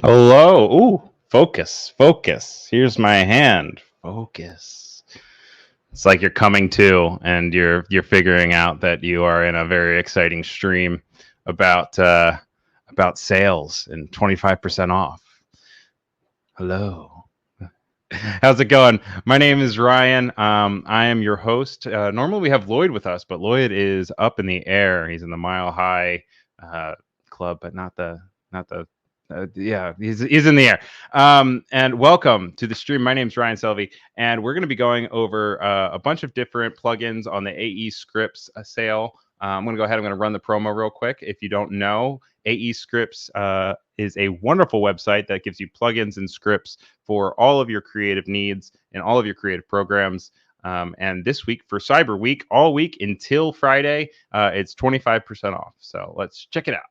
Hello. Ooh, focus, focus. Here's my hand. Focus. It's like you're coming to, and you're figuring out that you are in a very exciting stream about sales and 25% off. Hello. How's it going? My name is Ryan. I am your host. Normally we have Lloyd with us, but Lloyd is up in the air. He's in the Mile High Club, but not the. Yeah, he's in the air. And welcome to the stream. My name is Ryan Selvy, and we're going to be going over a bunch of different plugins on the aescripts sale. I'm going to go ahead. I'm going to run the promo real quick. If you don't know, aescripts is a wonderful website that gives you plugins and scripts for all of your creative needs and all of your creative programs. And this week for Cyber Week, all week until Friday, it's 25% off. So let's check it out.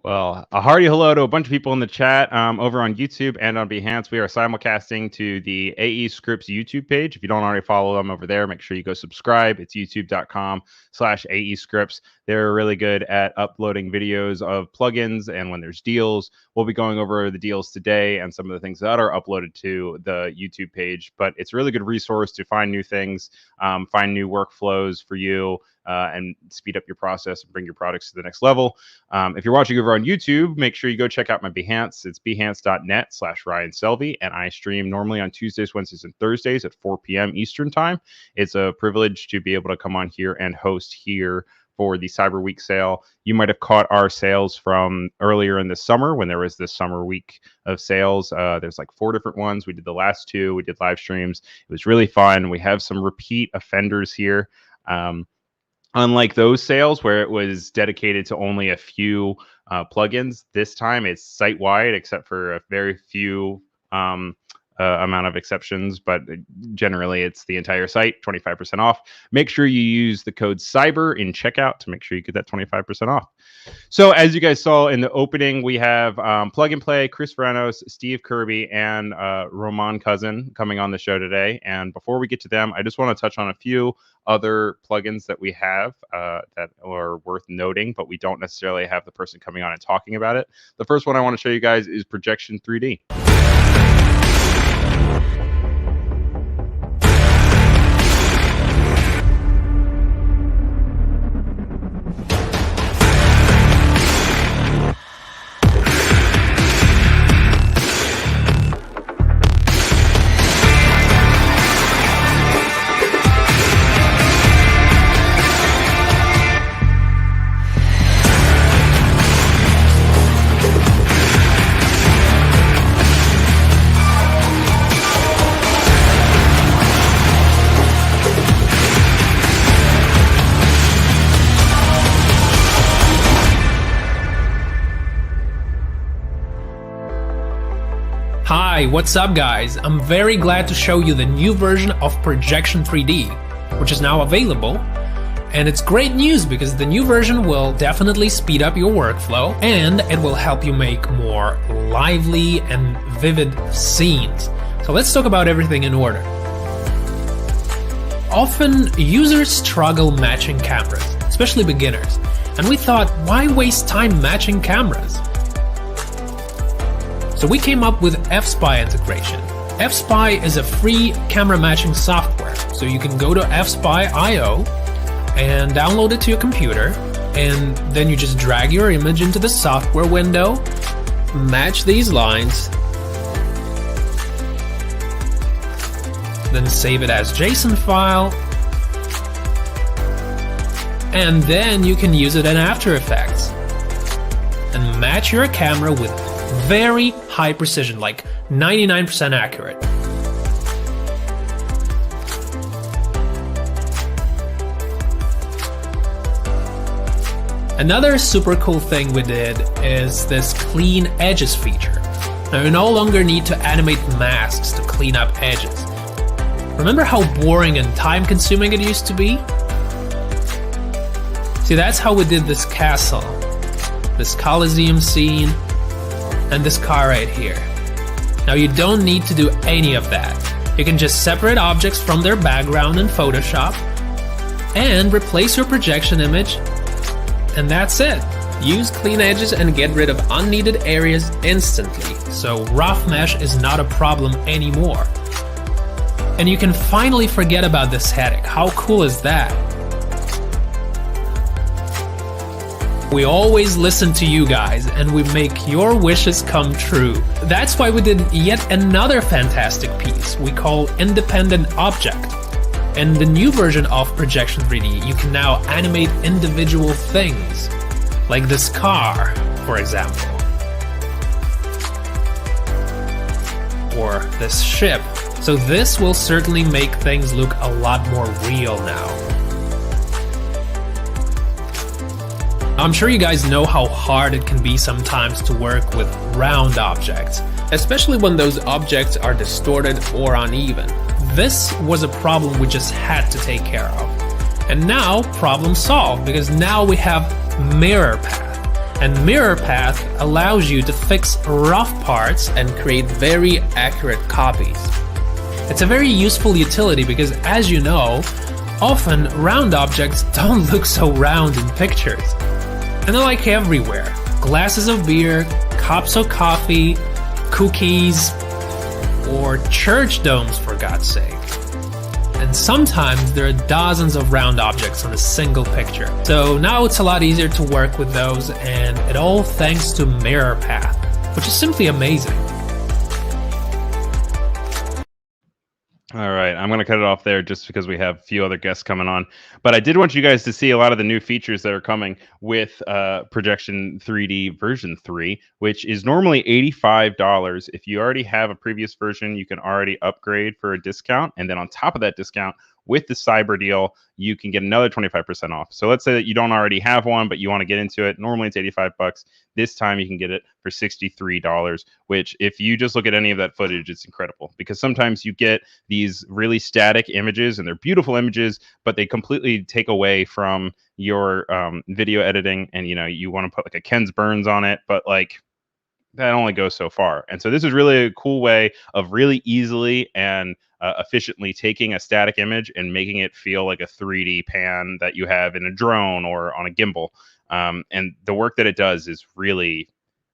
Well, A hearty hello to a bunch of people in the chat over on YouTube and on Behance. We are simulcasting to the aescripts YouTube page. If you don't already follow them over there, make sure you go subscribe. It's youtube.com/aescripts. They're really good at uploading videos of plugins, and when there's deals, we'll be going over the deals today and some of the things that are uploaded to the YouTube page. But it's a really good resource to find new things, find new workflows for you, and speed up your process and bring your products to the next level. If you're watching over on YouTube, make sure you go check out my Behance. It's behance.net/Ryan Selvy, and I stream normally on Tuesdays, Wednesdays, and Thursdays at 4 p.m. Eastern time. It's a privilege to be able to come on here and host here for the Cyber Week sale. You might have caught our sales from earlier in the summer when there was this summer week of sales. There's like 4 different ones. We did the last 2. We did live streams. It was really fun. We have some repeat offenders here. Unlike those sales where it was dedicated to only a few plugins, this time it's site-wide except for a very few amount of exceptions, but generally it's the entire site, 25% off. Make sure you use the code CYBER in checkout to make sure you get that 25% off. So as you guys saw in the opening, we have Plug and Play, Chris Vranos, Steve Kirby, and Romain Cousin coming on the show today. And before we get to them, I just want to touch on a few other plugins that we have that are worth noting, but we don't necessarily have the person coming on and talking about it. The first one I want to show you guys is Projection 3D. Hi, what's up guys? I'm very glad to show you the new version of Projection 3D, which is now available. And it's great news because the new version will definitely speed up your workflow and it will help you make more lively and vivid scenes. So let's talk about everything in order. Often users struggle matching cameras, especially beginners. And we thought, why waste time matching cameras? So we came up with FSpy integration. FSpy is a free camera matching software. So you can go to fspy.io and download it to your computer, and then you just drag your image into the software window, match these lines, then save it as JSON file, and then you can use it in After Effects and match your camera with very high precision, like 99% accurate. Another super cool thing we did is this clean edges feature. Now you no longer need to animate masks to clean up edges. Remember how boring and time consuming it used to be? See, that's how we did this castle, this Coliseum scene, and this car right here. Now you don't need to do any of that. You can just separate objects from their background in Photoshop and replace your projection image, and that's it. Use clean edges and get rid of unneeded areas instantly, so rough mesh is not a problem anymore. And you can finally forget about this headache. How cool is that? We always listen to you guys, and we make your wishes come true. That's why we did yet another fantastic piece we call Independent Object. In the new version of Projection 3D, you can now animate individual things, like this car, for example, or this ship. So this will certainly make things look a lot more real now. I'm sure you guys know how hard it can be sometimes to work with round objects, especially when those objects are distorted or uneven. This was a problem we just had to take care of. And now, problem solved, because now we have Mirror Path. And mirror path allows you to fix rough parts and create very accurate copies. It's a very useful utility because, as you know, often round objects don't look so round in pictures. And they're like everywhere. Glasses of beer, cups of coffee, cookies, or church domes, for God's sake. And sometimes there are dozens of round objects on a single picture. So now it's a lot easier to work with those, and it all thanks to mirror path, which is simply amazing. All right, I'm going to cut it off there just because we have a few other guests coming on. But I did want you guys to see a lot of the new features that are coming with Projection 3D version 3, which is normally $85. If you already have a previous version, you can already upgrade for a discount. And then on top of that discount, with the cyber deal, you can get another 25% off. So let's say that you don't already have one, but you want to get into it. Normally it's 85 bucks. This time you can get it for $63, which if you just look at any of that footage, it's incredible, because sometimes you get these really static images and they're beautiful images, but they completely take away from your video editing. And, you know, you want to put like a Ken's Burns on it, but like that only goes so far. And so this is really a cool way of really easily and efficiently taking a static image and making it feel like a 3D pan that you have in a drone or on a gimbal. And the work that it does is really,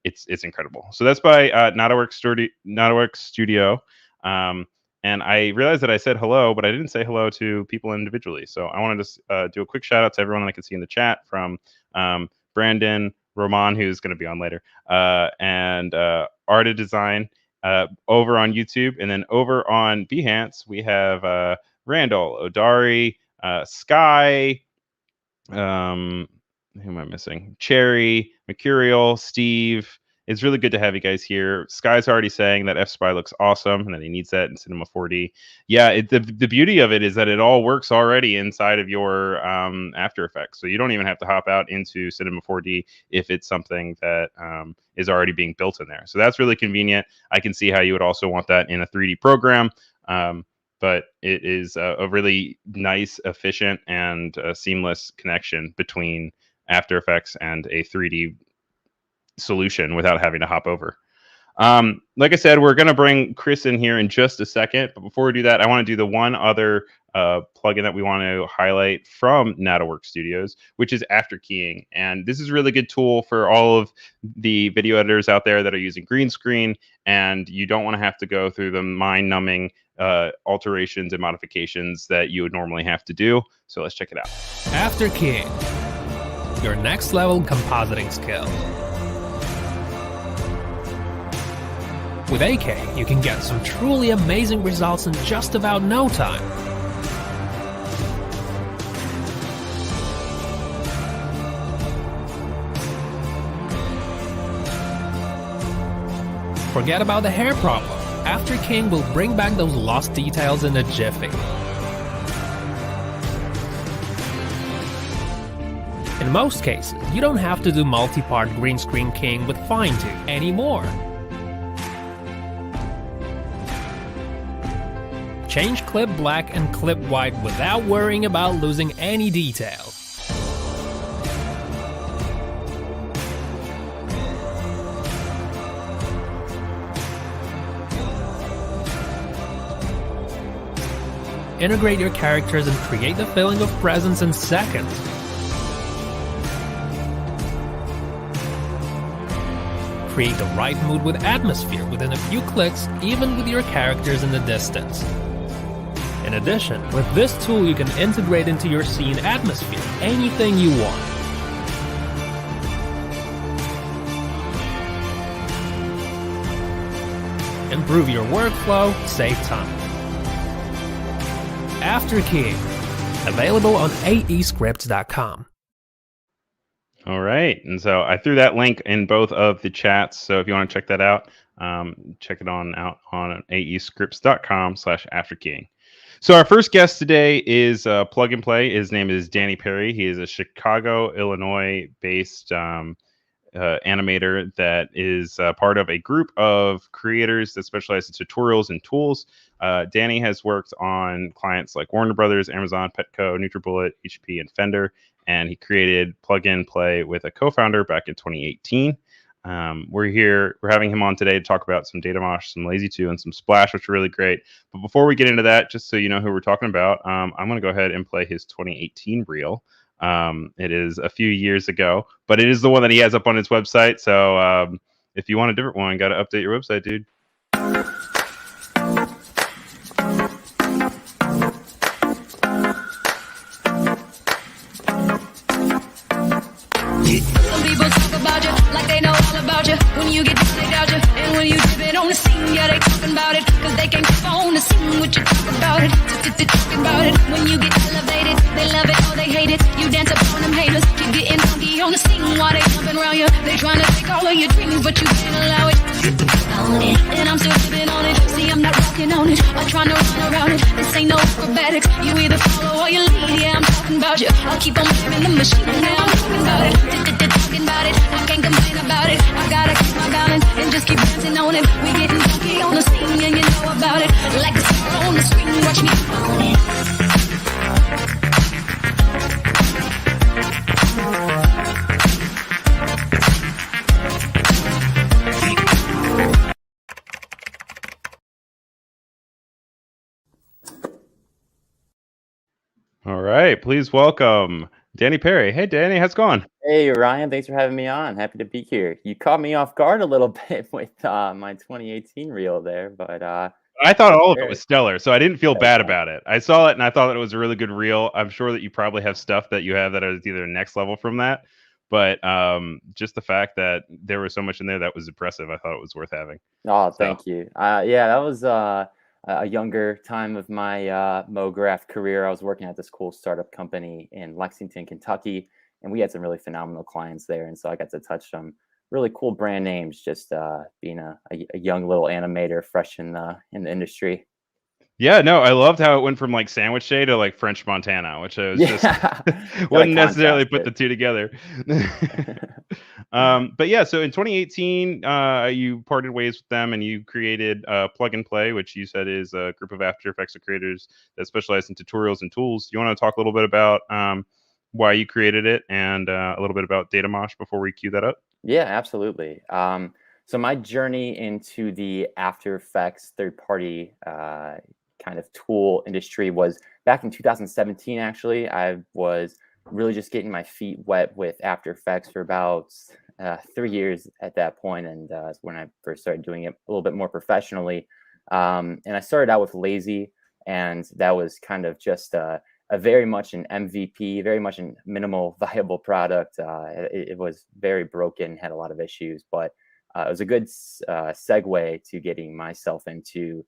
it's incredible. So that's by Dataworks Studio. And I realized that I said hello, but I didn't say hello to people individually. So I wanted to do a quick shout out to everyone that I can see in the chat, from Brandon, Romain, who's going to be on later, and Art of Design over on YouTube. And then over on Behance, we have Randall, Odari, Sky, who am I missing? Cherry, Mercurial, Steve. It's really good to have you guys here. Sky's already saying that F-Spy looks awesome and that he needs that in Cinema 4D. Yeah, the beauty of it is that it all works already inside of your After Effects. So you don't even have to hop out into Cinema 4D if it's something that is already being built in there. So that's really convenient. I can see how you would also want that in a 3D program. But it is a really nice, efficient, and seamless connection between After Effects and a 3D solution without having to hop over. Like I said, we're going to bring Chris in here in just a second. But before we do that, I want to do the one other plugin that we want to highlight from Dataworks Studios, which is After Keying. And this is a really good tool for all of the video editors out there that are using green screen, and you don't want to have to go through the mind-numbing alterations and modifications that you would normally have to do. So let's check it out. After Keying, your next level compositing skill. With AK, you can get some truly amazing results in just about no time. Forget about the hair problem. After Keying will bring back those lost details in a jiffy. In most cases, you don't have to do multi-part green screen keying with fine-tune anymore. Change clip black and clip white without worrying about losing any details. Integrate your characters and create the feeling of presence in seconds. Create the right mood with atmosphere within a few clicks, even with your characters in the distance. In addition, with this tool you can integrate into your scene atmosphere anything you want. Improve your workflow, save time. After Keying, available on aescripts.com. All right, and so I threw that link in both of the chats. So if you want to check that out, check it out on aescripts.com/afterkeying. So our first guest today is Plug and Play. His name is Danny Perry. He is a Chicago, Illinois-based animator that is part of a group of creators that specialize in tutorials and tools. Danny has worked on clients like Warner Brothers, Amazon, Petco, NutriBullet, HP, and Fender. and he created Plug and Play with a co-founder back in 2018. We're having him on today to talk about some Datamosh, some Lazy 2, and some Splash, which are really great. But before we get into that, just so you know who we're talking about, I'm going to go ahead and play his 2018 reel. It is a few years ago, but it is the one that he has up on his website. So if you want a different one, got to update your website, dude. Like they know all about you. When you get down, they doubt you. And when you dip it on the scene, yeah, they talking about it. Cause they can't keep on the scene what you talk about it. Talking about it. When you get elevated, they love it or they hate it. You dance up on them haters. Keep getting funky on the scene while they jumping around you. They trying to take all of your dreams, but you can't allow it. On it. And I'm still sipping on it. See, I'm not rocking on it. I'm trying to run around it. This ain't no acrobatics. You either follow or you lead. Yeah, I'm talking about you. I'll keep on moving the machine. Now I'm talking about it. Talking about it. I can't complain about it. I gotta keep my balance and just keep dancing on it. We getting funky on the scene and you know about it. Like a star on the screen, watch me on it. All right, please welcome Danny Perry. Hey, Danny, how's it going? Hey, Ryan, thanks for having me on. Happy to be here. You caught me off guard a little bit with my 2018 reel there, but I thought all of it was stellar, so I didn't feel bad about it. I saw it and I thought that it was a really good reel. I'm sure that you probably have stuff that you have that is either next level from that, but just the fact that there was so much in there that was impressive, I thought it was worth having. Oh, thank you. Yeah, that was a younger time of my MoGraph career. I was working at this cool startup company in Lexington, Kentucky, and we had some really phenomenal clients there. And so I got to touch some really cool brand names, just being a young little animator, fresh in the industry. Yeah, no, I loved how it went from like Sandwich Day to like French Montana, which I was just wouldn't necessarily put the two together. But yeah, so in 2018, you parted ways with them and you created Plug and Play, which you said is a group of After Effects creators that specialize in tutorials and tools. You want to talk a little bit about why you created it and a little bit about Datamosh before we cue that up? Yeah, absolutely. So my journey into the After Effects third-party kind of tool industry was back in 2017. Actually, I was really just getting my feet wet with After Effects for about 3 years at that point, and that's when I first started doing it a little bit more professionally. And I started out with Lazy, and that was kind of just a very much an MVP, very much a minimal viable product. It was very broken, had a lot of issues, but it was a good segue to getting myself into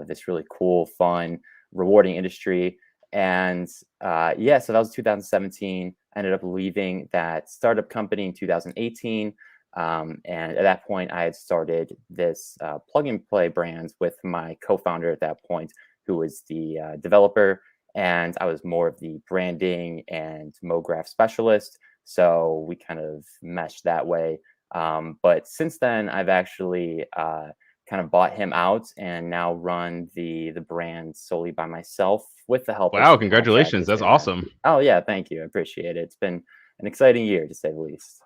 this really cool, fun, rewarding industry. And yeah, so that was 2017. I ended up leaving that startup company in 2018. And at that point, I had started this Plug and Play brand with my co-founder at that point, who was the developer. And I was more of the branding and MoGraph specialist. So we kind of meshed that way. But since then, I've actually kind of bought him out and now run the brand solely by myself with the help. Wow, congratulations. That's awesome. Oh, yeah. Thank you. I appreciate it. It's been an exciting year, to say the least.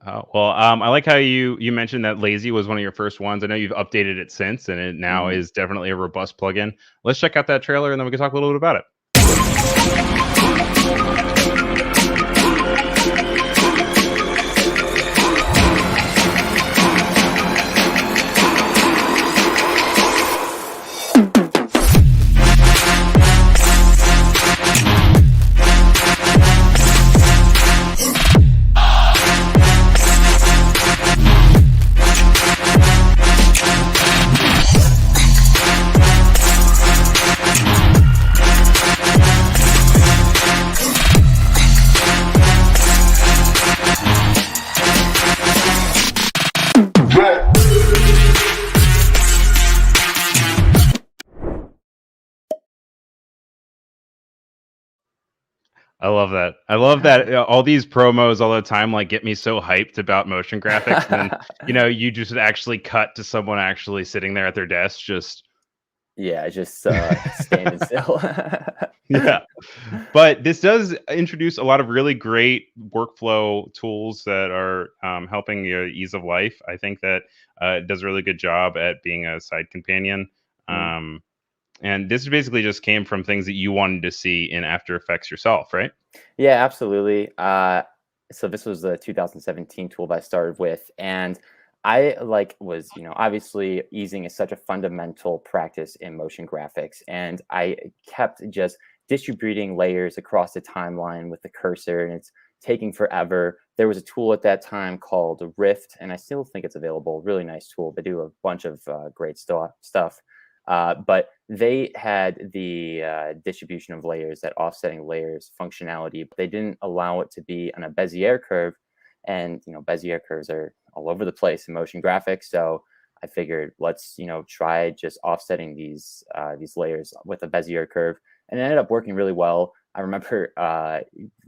Well, I like how you mentioned that Lazy was one of your first ones. I know you've updated it since, and it now is definitely a robust plugin. Let's check out that trailer, and then we can talk a little bit about it. I love that. I love that all these promos all the time like get me so hyped about motion graphics. And you just actually cut to someone actually sitting there at their desk, just standing still. Yeah. But this does introduce a lot of really great workflow tools that are helping your ease of life. I think that it does a really good job at being a side companion. Mm. Um, and this basically just came from things that you wanted to see in After Effects yourself, right? Yeah, absolutely. So this was the 2017 tool that I started with, and I was obviously easing is such a fundamental practice in motion graphics, and I kept just distributing layers across the timeline with the cursor, and it's taking forever. There was a tool at that time called Rift, and I still think it's available. Really nice tool. They do a bunch of great stuff. But they had the distribution of layers, that offsetting layers functionality, but they didn't allow it to be on a Bezier curve. And Bezier curves are all over the place in motion graphics. So I figured, let's try just offsetting these layers with a Bezier curve, and it ended up working really well. I remember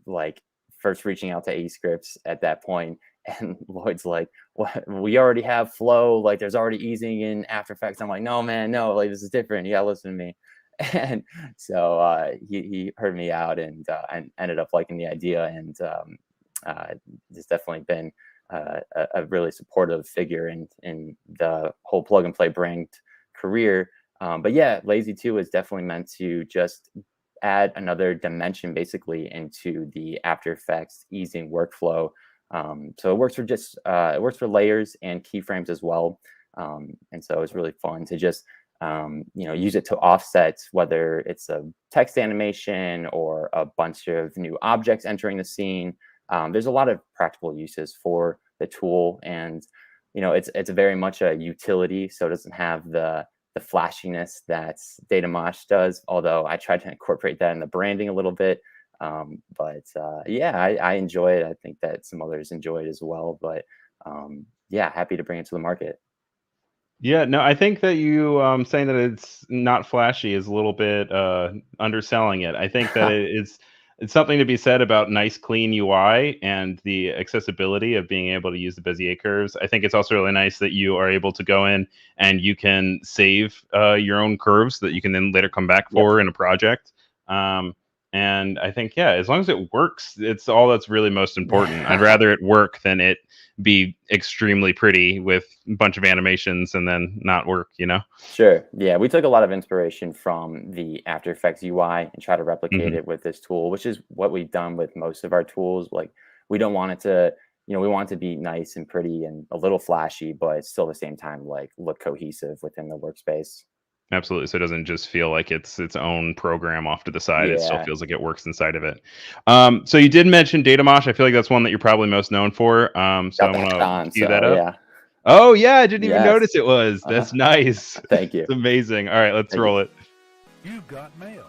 like first reaching out to aescripts at that point, and Lloyd's like, "What? We already have flow. Like, there's already easing in After Effects." I'm like, "No, man, no. Like, this is different. You gotta listen to me." And so he heard me out, and ended up liking the idea, and it's definitely been a really supportive figure in the whole plug and play brand career. But yeah, Lazy 2 is definitely meant to just add another dimension basically into the After Effects easing workflow. So it works for it works for layers and keyframes as well. And so it's really fun to just use it to offset, whether it's a text animation or a bunch of new objects entering the scene. There's a lot of practical uses for the tool, and it's very much a utility, so it doesn't have the flashiness that Datamosh does, although I tried to incorporate that in the branding a little bit. But yeah, I enjoy it. I think that some others enjoy it as well. But yeah, happy to bring it to the market. Yeah, no, I think that you saying that it's not flashy is a little bit underselling it. I think that it's something to be said about nice, clean UI and the accessibility of being able to use the Bezier curves. I think it's also really nice that you are able to go in and you can save your own curves that you can then later come back Yep. for in a project. And I think, yeah, as long as it works, it's all that's really most important. I'd rather it work than it be extremely pretty with a bunch of animations and then not work, Sure. Yeah, we took a lot of inspiration from the After Effects UI and try to replicate Mhm. it with this tool, which is what we've done with most of our tools. Like, we don't want it to, we want it to be nice and pretty and a little flashy, but still at the same time, like, look cohesive within the workspace. Absolutely. So it doesn't just feel like it's its own program off to the side. It still Yeah. feels like it works inside of it. So you did mention Datamosh. I feel like that's one that you're probably most known for. So I Got the want hat to on. cue that So, up. yeah. Oh yeah, I didn't even Yes. notice it was. That's nice. Thank you. It's amazing. All right, let's Thank you. roll it. You got mail.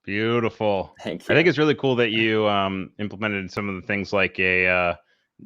Beautiful. Thank I think you. it's really cool that you implemented some of the things like a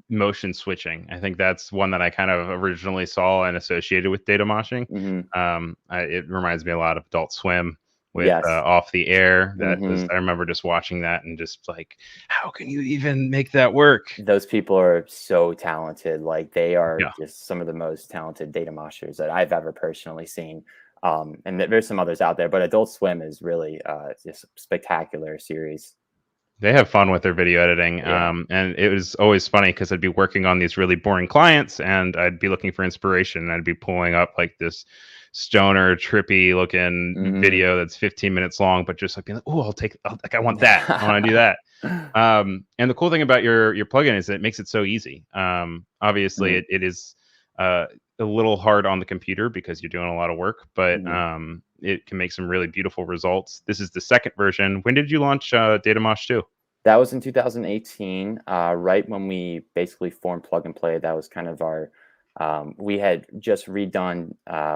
motion switching. I think that's one that I kind of originally saw and associated with data moshing. Hmm. It reminds me a lot of Adult Swim with Yes. Off the Air. That was, Mhm. I remember just watching that and just like, how can you even make that work? Those people are so talented. Like they are Yeah. just some of the most talented data moshers that I've ever personally seen. And there's some others out there, but Adult Swim is really just a spectacular series. They have fun with their video editing. Yeah. And it was always funny because I'd be working on these really boring clients and I'd be looking for inspiration. And I'd be pulling up like this stoner, trippy looking Mhm. video that's 15 minutes long, but just like, oh, like, I want that. I want to do that. And the cool thing about your plugin is that it makes it so easy. Obviously, Mhm. it is a little hard on the computer because you're doing a lot of work, but Mhm. it can make some really beautiful results. This is the second version. When did you launch Datamosh 2? That was in 2018, right when we basically formed Plug and Play. That was kind of our, we had just redone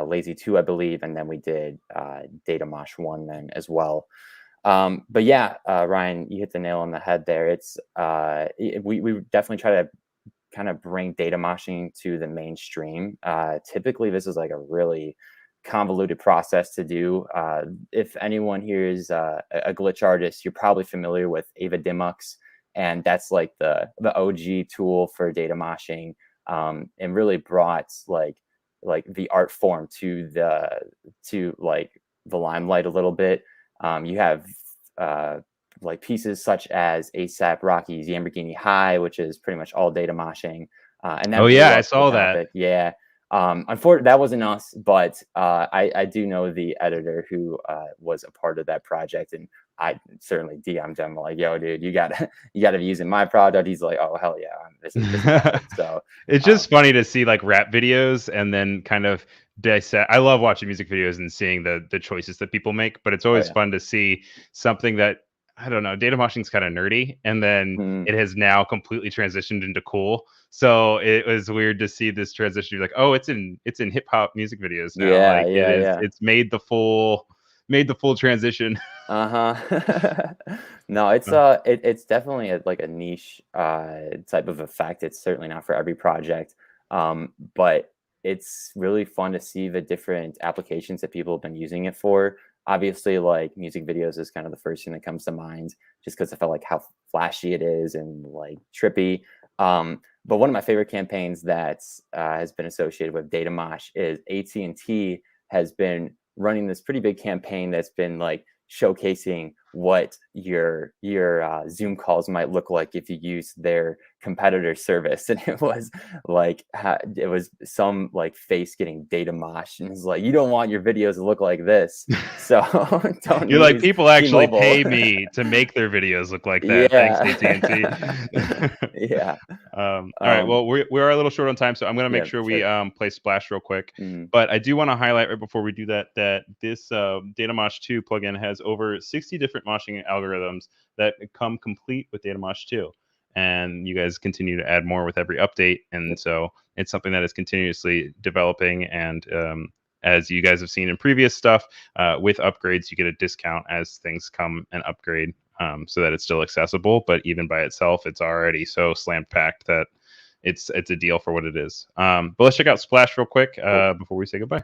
Lazy 2, I believe, and then we did Datamosh 1 then as well. But yeah, Ryan, you hit the nail on the head there. We definitely try to kind of bring data moshing to the mainstream. Typically, this is like a really convoluted process to do. If anyone here is a glitch artist, you're probably familiar with Ava Dimux, and that's like the OG tool for data moshing, and really brought like the art form to like the limelight a little bit. You have like pieces such as ASAP Rocky's Lamborghini High, which is pretty much all data moshing, and Oh that yeah, blew I up with saw that. Epic. Yeah. Unfortunately, that wasn't us, but I do know the editor who was a part of that project, and I certainly DM'd him like, "Yo, dude, you gotta be using my product." He's like, "Oh hell yeah, this is epic." So It's um, just funny to see like rap videos and then kind of dissect. I love watching music videos and seeing the choices that people make, but it's oh always yeah. fun to see something that I don't know. Data moshing's kind of nerdy, and then Mhm. it has now completely transitioned into cool. So it was weird to see this transition. You're like, oh, it's in hip hop music videos now. Yeah, Like it yeah, is. yeah. It's made the full transition. Uh-huh. No, it's definitely like a niche type of effect. It's certainly not for every project. But it's really fun to see the different applications that people have been using it for. Obviously, like music videos is kind of the first thing that comes to mind just because I felt like how flashy it is and like trippy. But one of my favorite campaigns that has been associated with Datamosh is AT&T has been running this pretty big campaign that's been like showcasing what your Zoom calls might look like if you use their competitor service, and it was like it was some like face getting data moshed, and it's like you don't want your videos to look like this, so don't You're like, use people actually T-Mobile. pay me to make their videos look like that. Thanks, AT&T. Yeah. Yeah. All right. Well, we are a little short on time, so I'm going to make Yeah, sure we sure. play Splash real quick. Mhm. But I do want to highlight right before we do that this Datamosh 2 plugin has over 60 different moshing algorithms that come complete with Datamosh 2. And you guys continue to add more with every update. And so it's something that is continuously developing. And as you guys have seen in previous stuff, with upgrades, you get a discount as things come and upgrade, so that it's still accessible. But even by itself, it's already so slam packed that it's a deal for what it is. But let's check out Splash real quick before we say goodbye.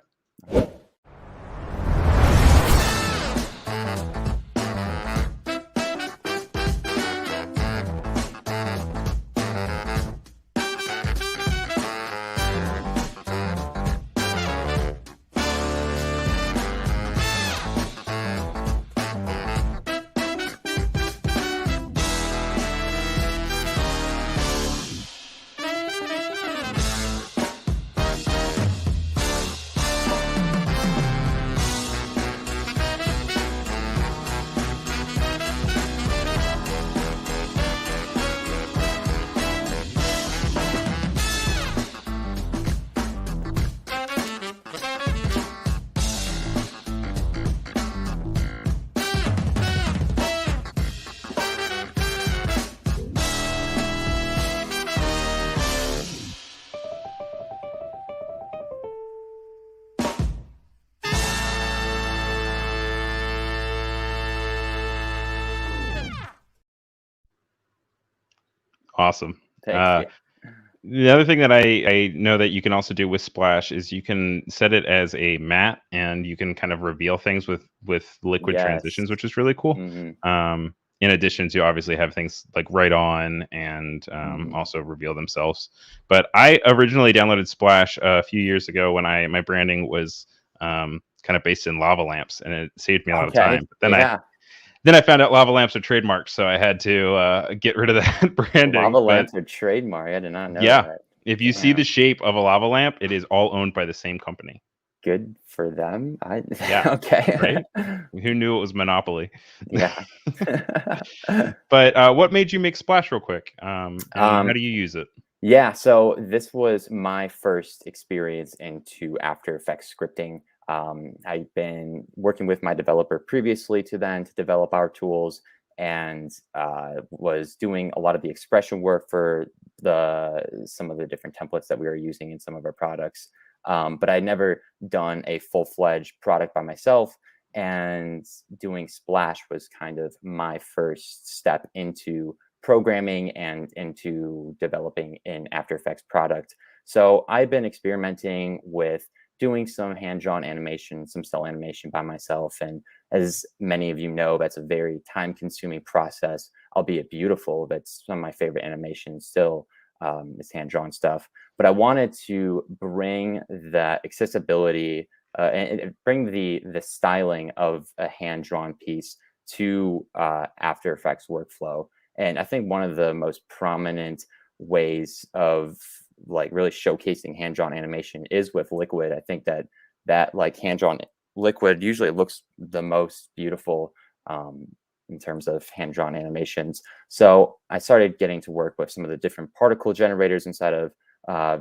Awesome. Thanks. Yeah. The other thing that I know that you can also do with Splash is you can set it as a matte, and you can kind of reveal things with liquid Yes. transitions, which is really cool. Hmm. In addition to obviously have things like Right On and Hmm. also reveal themselves. But I originally downloaded Splash a few years ago when my branding was kind of based in lava lamps, and it saved me a lot of Okay. time. But Yeah. then I found out lava lamps are trademarked, so I had to get rid of that Lava branding. But lamps are trademark. I did not know yeah, that. if you see Damn. the shape of a lava lamp, it is all owned by the same company. Good for them. I Yeah, okay. right? Who knew it was monopoly? Yeah. But what made you make Splash real quick? And how Um, do you use it? yeah, so this was my first experience into After Effects scripting. I've been working with my developer previously to then to develop our tools, and was doing a lot of the expression work for the some of the different templates that we were using in some of our products. But I'd never done a full-fledged product by myself, and doing Splash was kind of my first step into programming and into developing an After Effects product. So I've been experimenting with doing some hand-drawn animation, some cell animation by myself. And as many of you know, that's a very time-consuming process, albeit beautiful. That's some of my favorite animations still, is hand-drawn stuff. But I wanted to bring that accessibility, and bring the styling of a hand-drawn piece to After Effects workflow. And I think one of the most prominent ways of like really showcasing hand-drawn animation is with liquid. I think that like hand-drawn liquid usually looks the most beautiful, in terms of hand-drawn animations. So I started getting to work with some of the different particle generators inside of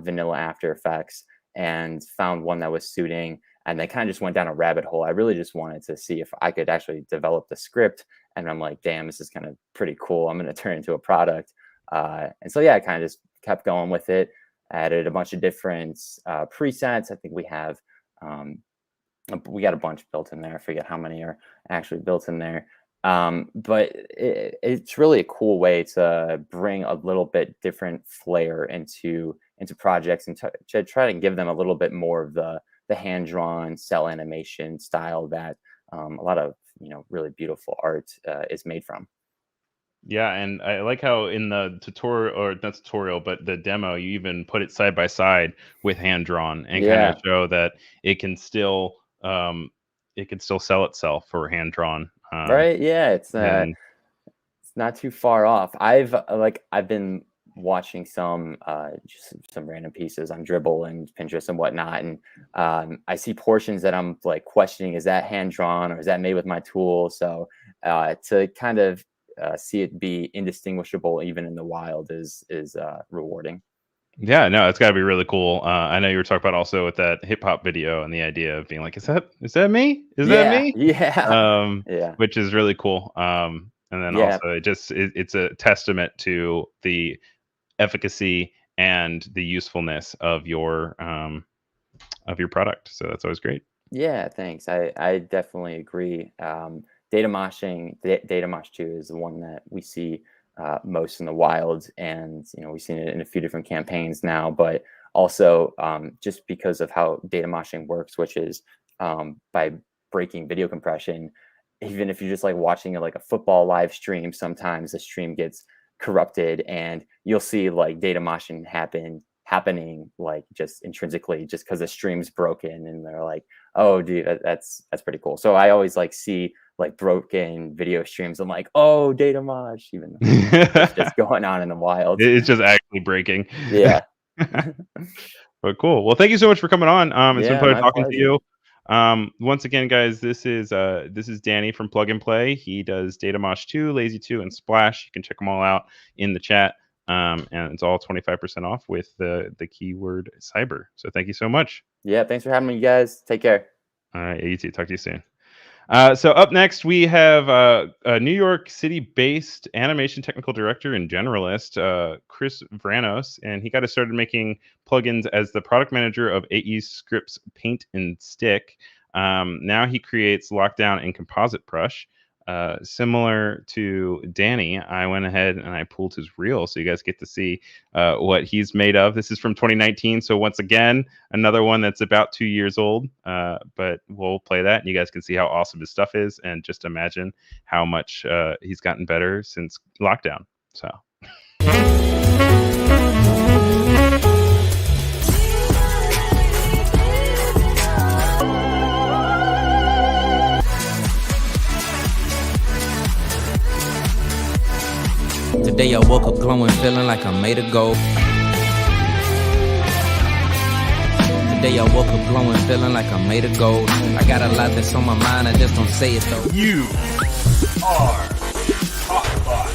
vanilla After Effects, and found one that was suiting. And they kind of just went down a rabbit hole. I really just wanted to see if I could actually develop the script, and I'm like, damn, this is kind of pretty cool. I'm going to turn it into a product. And so, yeah, I kind of just kept going with it, added a bunch of different presets. I think we got a bunch built in there. I forget how many are actually built in there. But it's really a cool way to bring a little bit different flair into projects, and to try to give them a little bit more of the hand-drawn cell animation style that a lot of really beautiful art is made from. Yeah, and I like how in the tutorial, or not tutorial, but the demo, you even put it side by side with hand drawn, and kind of Yeah, show that it can still sell itself for hand drawn. right. Yeah, And it's not too far off. I've been watching some just some random pieces on Dribble and Pinterest and whatnot, and I see portions that I'm like questioning: is that hand drawn or is that made with my tool? So to kind of see it be indistinguishable even in the wild is rewarding. yeah, no, it's got to be really cool. I know you were talking about also with that hip hop video and the idea of being like, is that me? Is that Yeah, me? yeah, Um, yeah, which is really cool. And then yeah. also it's a testament to the efficacy and the usefulness of your product. So that's always great. Yeah, thanks. I definitely agree. Datamosh 2 is the one that we see most in the wild, and we've seen it in a few different campaigns now. But also, just because of how data moshing works, which is by breaking video compression. Even if you're just like watching like a football live stream, sometimes the stream gets corrupted, and you'll see like data moshing happening like just intrinsically, just because the stream's broken, and they're like, oh dude, that's pretty cool. So I always like see like broken video streams. I'm like, oh, data mosh, even though it's just going on in the wild. It's just actually breaking. Yeah. But cool. Well, thank you so much for coming on. It's been Yeah, fun my talking to pleasure. you. Once again, guys, this is Danny from Plug and Play. He does Datamosh 2, Lazy 2, and Splash. You can check them all out in the chat. And it's all 25% off with the keyword cyber. So thank you so much. Yeah, thanks for having me, you guys. Take care. All right, you too. Talk to you soon. So up next, we have a New York City-based animation technical director and generalist, Chris Vranos, and he got us started making plugins as the product manager of aescripts Paint and Stick. Now he creates Lockdown and Composite Brush. similar to Danny, I went ahead and I pulled his reel so you guys get to see what he's made of. This is from 2019, so once again, another one that's about 2 years old, but we'll play that and you guys can see how awesome his stuff is and just imagine how much he's gotten better since lockdown. So today I woke up glowing, feeling like I'm made of gold. Today I woke up glowing, feeling like I'm made of gold. I got a lot that's on my mind, I just don't say it though. You are Hotbot.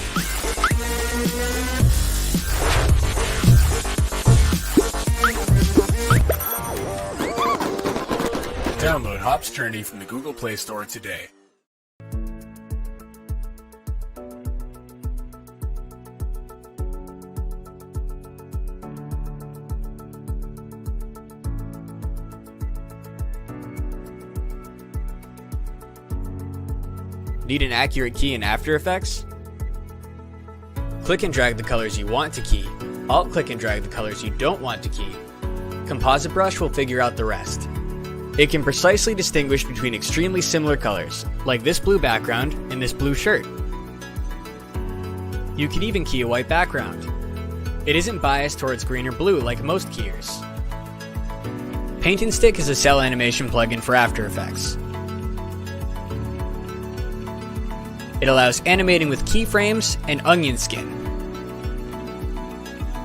Download Hop's Journey from the Google Play Store today. Need an accurate key in After Effects? Click and drag the colors you want to key. Alt-click and drag the colors you don't want to key. Composite Brush will figure out the rest. It can precisely distinguish between extremely similar colors, like this blue background and this blue shirt. You can even key a white background. It isn't biased towards green or blue like most keyers. Paint and Stick is a cell animation plugin for After Effects. It allows animating with keyframes and onion skin.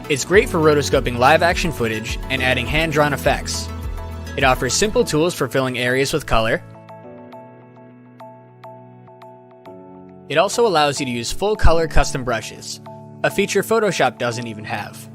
It's great for rotoscoping live action footage and adding hand-drawn effects. It offers simple tools for filling areas with color. It also allows you to use full color custom brushes, a feature Photoshop doesn't even have.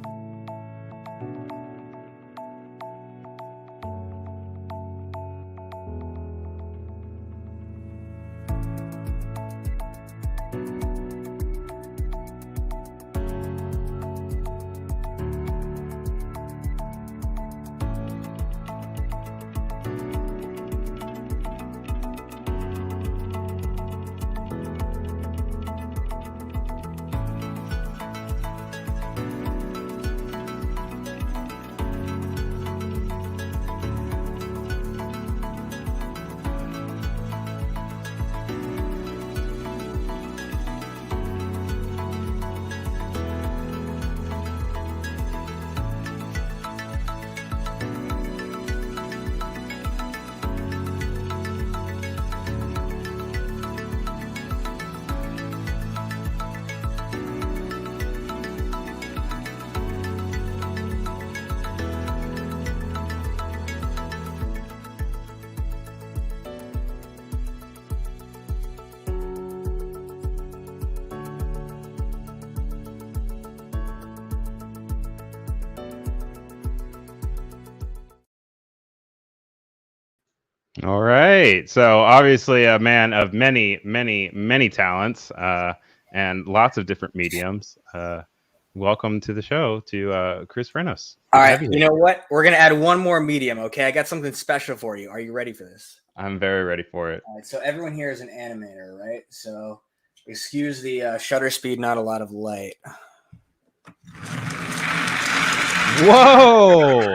all right. So obviously a man of many, many, many talents and lots of different mediums. Welcome to the show to Chris Vranos. All right. You know what? We're going to add one more medium. Okay. I got something special for you. Are you ready for this? I'm very ready for it. All right. So everyone here is an animator, right? So excuse the shutter speed, not a lot of light. Whoa.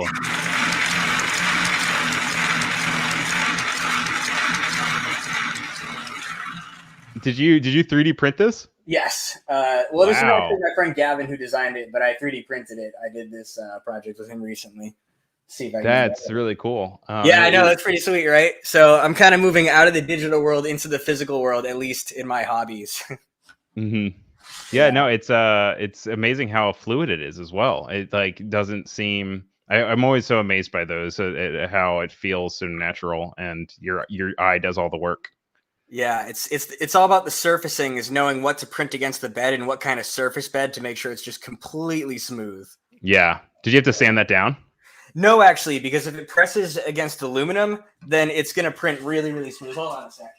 Did you 3D print this? Yes. Well, this is actually my friend Gavin who designed it, but I 3D printed it. I did this project with him recently. See if I can That's really cool. Yeah, I know. That's pretty sweet, right? So I'm kind of moving out of the digital world into the physical world, at least in my hobbies. Mm-hmm. Yeah, no, it's amazing how fluid it is as well. It like doesn't seem. I'm always so amazed by those, how it feels so natural, and your eye does all the work. Yeah, it's all about the surfacing, is knowing what to print against the bed and what kind of surface bed to make sure it's just completely smooth. Yeah. Did you have to sand that down? No, actually, because if it presses against aluminum, then it's going to print really, really smooth. Hold on a sec.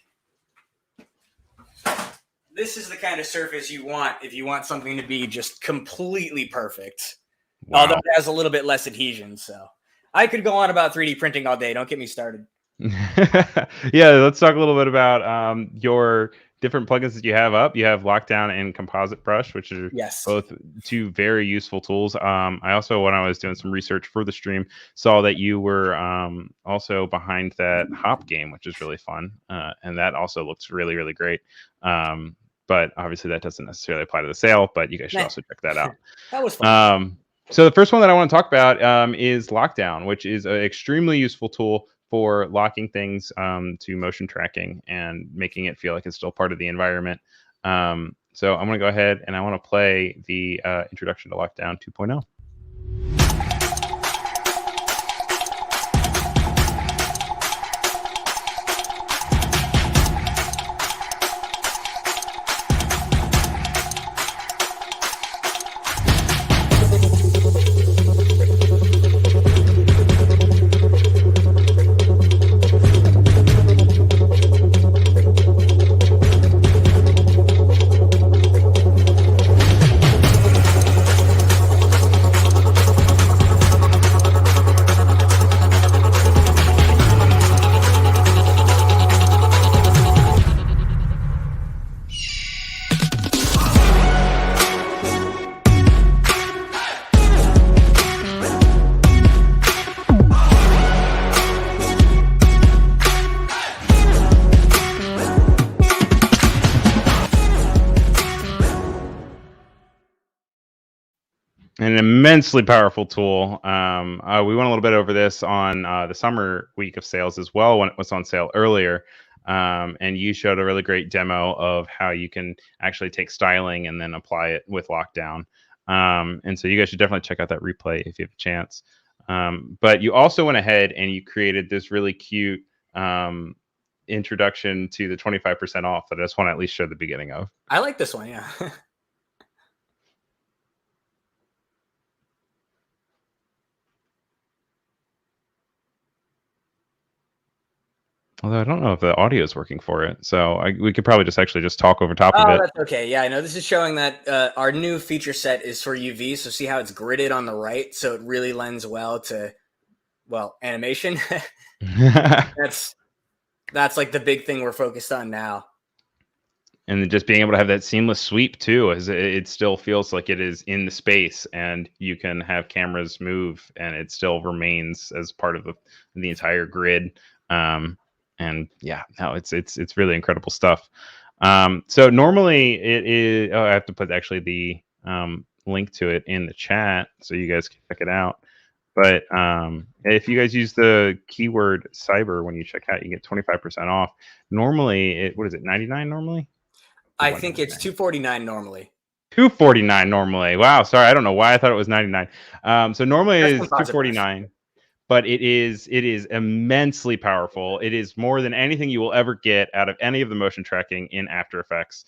This is the kind of surface you want if you want something to be just completely perfect. Wow. Although it has a little bit less adhesion, so I could go on about 3D printing all day. Don't get me started. Yeah, let's talk a little bit about your different plugins that you have up. You have Lockdown and Composite Brush, which are Yes. both two very useful tools. I also, when I was doing some research for the stream, saw that you were also behind that Hop game, which is really fun, and that also looks really, really great. But obviously that doesn't necessarily apply to the sale, but you guys should also check that out. That was fun. So the first one that I want to talk about is Lockdown, which is an extremely useful tool for locking things to motion tracking and making it feel like it's still part of the environment. So I'm going to go ahead and I want to play the introduction to Lockdown 2.0. An immensely powerful tool. We went a little bit over this on the summer week of sales as well when it was on sale earlier. And you showed a really great demo of how you can actually take styling and then apply it with Lockdown. And so you guys should definitely check out that replay if you have a chance. But you also went ahead and you created this really cute introduction to the 25% off that I just want to at least show the beginning of. I like this one, yeah. Although I don't know if the audio is working for it, so we could probably just actually just talk over top of it. That's okay. Yeah, I know this is showing that our new feature set is for UV. So see how it's gridded on the right, so it really lends well to, well, animation. That's like the big thing we're focused on now. And just being able to have that seamless sweep too, as it still feels like it is in the space, and you can have cameras move, and it still remains as part of the entire grid. And yeah, no, it's really incredible stuff. So normally it is, I have to put actually the link to it in the chat so you guys can check it out. But if you guys use the keyword cyber when you check out, you get 25% off. Normally, what is it, 99 normally? I think it's $249 normally. $249 normally. Wow, sorry, I don't know why I thought it was 99. So normally it is $249. But it is immensely powerful. It is more than anything you will ever get out of any of the motion tracking in After Effects.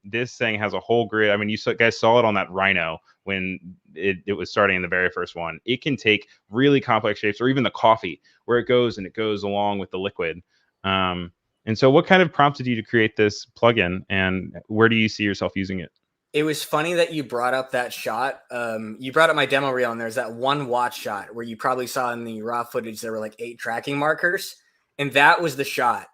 This thing has a whole grid. I mean, you guys saw it on that Rhino when it was starting in the very first one. It can take really complex shapes, or even the coffee, where it goes along with the liquid. And so what kind of prompted you to create this plugin, and where do you see yourself using it? It was funny that you brought up that shot. You brought up my demo reel, and there's that one watch shot where you probably saw in the raw footage there were like 8 tracking markers, and that was the shot.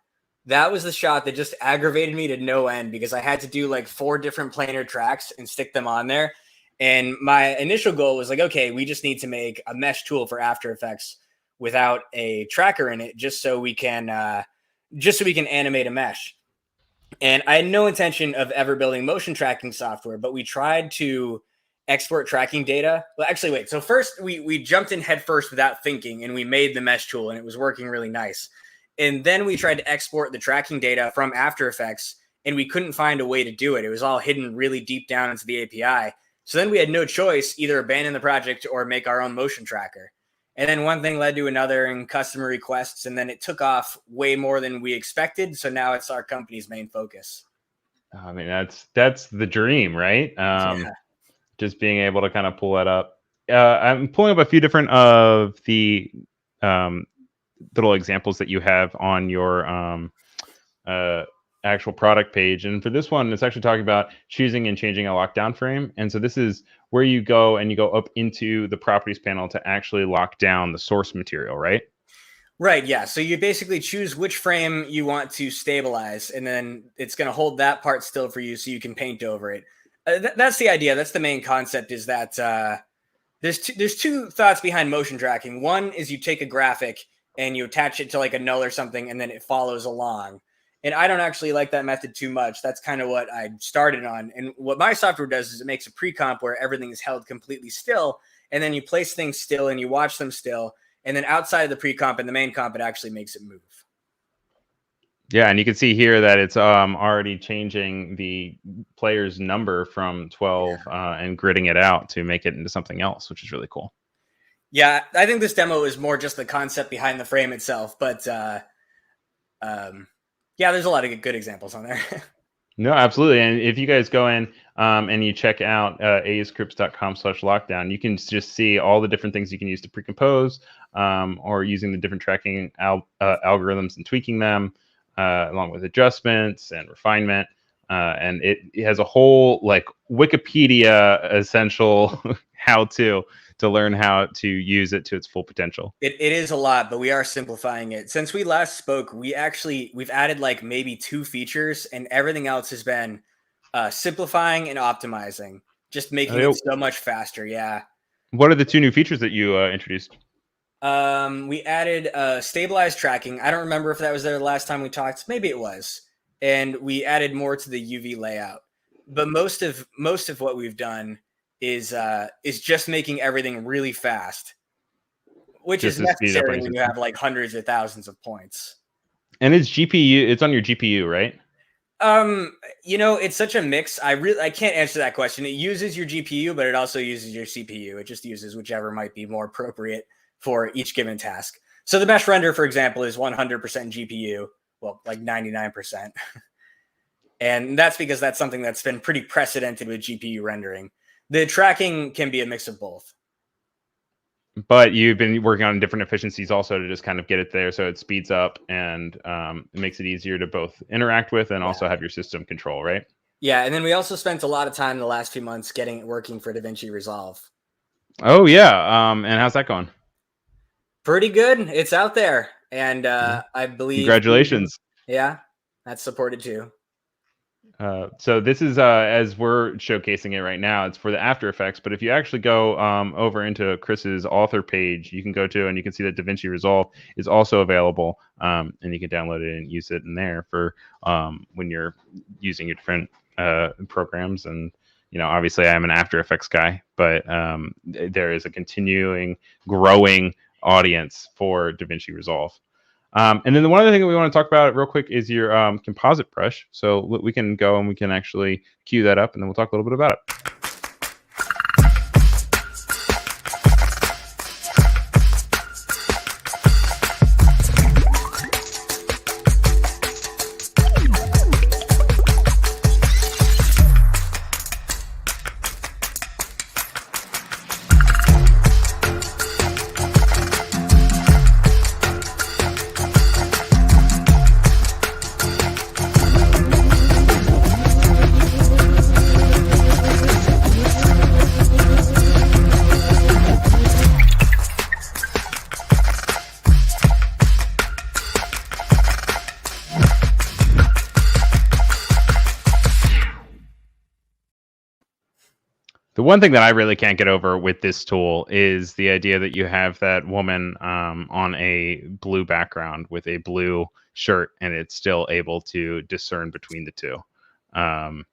That was the shot that just aggravated me to no end, because I had to do like 4 different planar tracks and stick them on there. And my initial goal was like, okay, we just need to make a mesh tool for After Effects without a tracker in it, just so we can animate a mesh. And I had no intention of ever building motion tracking software, but we tried to export tracking data. Well, actually, wait. So first we jumped in head first without thinking, and we made the mesh tool, and it was working really nice. And then we tried to export the tracking data from After Effects, and we couldn't find a way to do it. It was all hidden really deep down into the API. So then we had no choice, either abandon the project or make our own motion tracker. And then one thing led to another, and customer requests, and then it took off way more than we expected. So now it's our company's main focus. I mean, that's the dream, right? Yeah. Just being able to kind of pull that up. I'm pulling up a few different of the little examples that you have on your actual product page. And for this one, it's actually talking about choosing and changing a lockdown frame. And so this is where you go up into the properties panel to actually lock down the source material, right? Right, yeah. So you basically choose which frame you want to stabilize, and then it's going to hold that part still for you so you can paint over it. That's the idea. That's the main concept, is that there's two thoughts behind motion tracking. One is you take a graphic and you attach it to like a null or something, and then it follows along. And I don't actually like that method too much. That's kind of what I started on. And what my software does is it makes a pre-comp where everything is held completely still, and then you place things still and you watch them still. And then outside of the pre-comp and the main comp, it actually makes it move. Yeah, and you can see here that it's already changing the player's number from 12 and gridding it out to make it into something else, which is really cool. Yeah, I think this demo is more just the concept behind the frame itself. But yeah, there's a lot of good examples on there. No, absolutely. And if you guys go in and you check out aescripts.com/lockdown, you can just see all the different things you can use to pre-compose or using the different tracking algorithms and tweaking them along with adjustments and refinement. And it has a whole like Wikipedia essential how-to learn how to use it to its full potential. It is a lot, but we are simplifying it. Since we last spoke, we've added like maybe 2 features, and everything else has been simplifying and optimizing, just making it so much faster. Yeah. What are the 2 new features that you introduced? We added stabilized tracking. I don't remember if that was there the last time we talked. Maybe it was. And we added more to the UV layout. But most of what we've done is just making everything really fast, which is necessary when you have like hundreds of thousands of points. And it's GPU. It's on your GPU, right? It's such a mix. I can't answer that question. It uses your GPU, but it also uses your CPU. It just uses whichever might be more appropriate for each given task. So the mesh render, for example, is 100% GPU. Well, like 99%. And that's because that's something that's been pretty precedented with GPU rendering. The tracking can be a mix of both. But you've been working on different efficiencies also to just kind of get it there so it speeds up and it makes it easier to both interact with and also have your system control, right? Yeah, and then we also spent a lot of time in the last few months getting it working for DaVinci Resolve. Oh, yeah. And how's that going? Pretty good. It's out there. And I believe... Congratulations. Yeah, that's supported too. So this is, as we're showcasing it right now, it's for the After Effects. But if you actually go over into Chris's author page, you can go to and you can see that DaVinci Resolve is also available. And you can download it and use it in there for when you're using your different programs. And, obviously I'm an After Effects guy, but there is a continuing, growing audience for DaVinci Resolve. And then the one other thing that we want to talk about real quick is your composite brush. So we can go and we can actually cue that up, and then we'll talk a little bit about it. The one thing that I really can't get over with this tool is the idea that you have that woman on a blue background with a blue shirt, and it's still able to discern between the two. And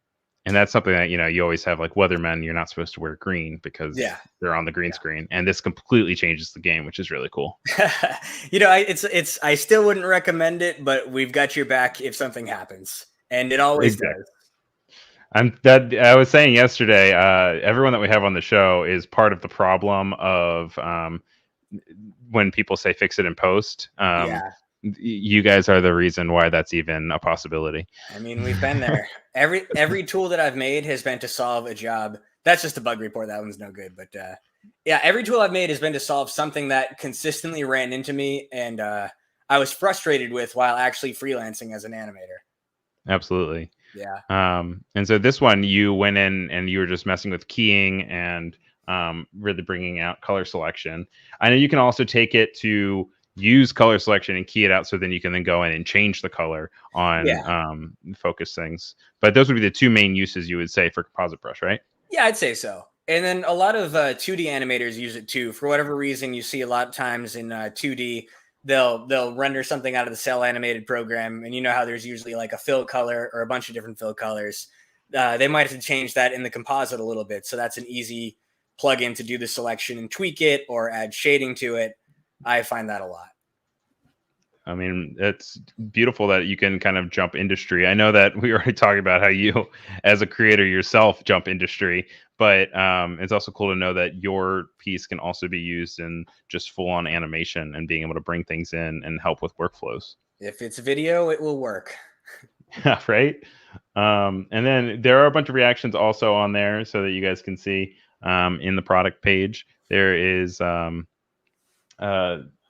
that's something that, you always have, like weathermen, you're not supposed to wear green because they're on the green screen. And this completely changes the game, which is really cool. I still wouldn't recommend it, but we've got your back if something happens. And it always does. I was saying yesterday, everyone that we have on the show is part of the problem of when people say fix it in post. You guys are the reason why that's even a possibility. I mean, we've been there. Every tool that I've made has been to solve a job. That's just a bug report. That one's no good. But every tool I've made has been to solve something that consistently ran into me and I was frustrated with while actually freelancing as an animator. Absolutely. Yeah. And so this one, you went in and you were just messing with keying and really bringing out color selection. I know you can also take it to use color selection and key it out, so then you can then go in and change the color on focus things. But those would be the two main uses you would say for composite brush, right? Yeah, I'd say so. And then a lot of 2D animators use it too. For whatever reason, you see a lot of times in 2D, they'll render something out of the cell animated program, and you know how there's usually like a fill color or a bunch of different fill colors. They might have to change that in the composite a little bit, so that's an easy plugin to do the selection and tweak it or add shading to it. I find that a lot. I mean, it's beautiful that you can kind of jump industry. I know that we already talked about how you, as a creator yourself, jump industry, but it's also cool to know that your piece can also be used in just full-on animation and being able to bring things in and help with workflows. If it's video, it will work. Yeah, right. And then there are a bunch of reactions also on there so that you guys can see in the product page. There is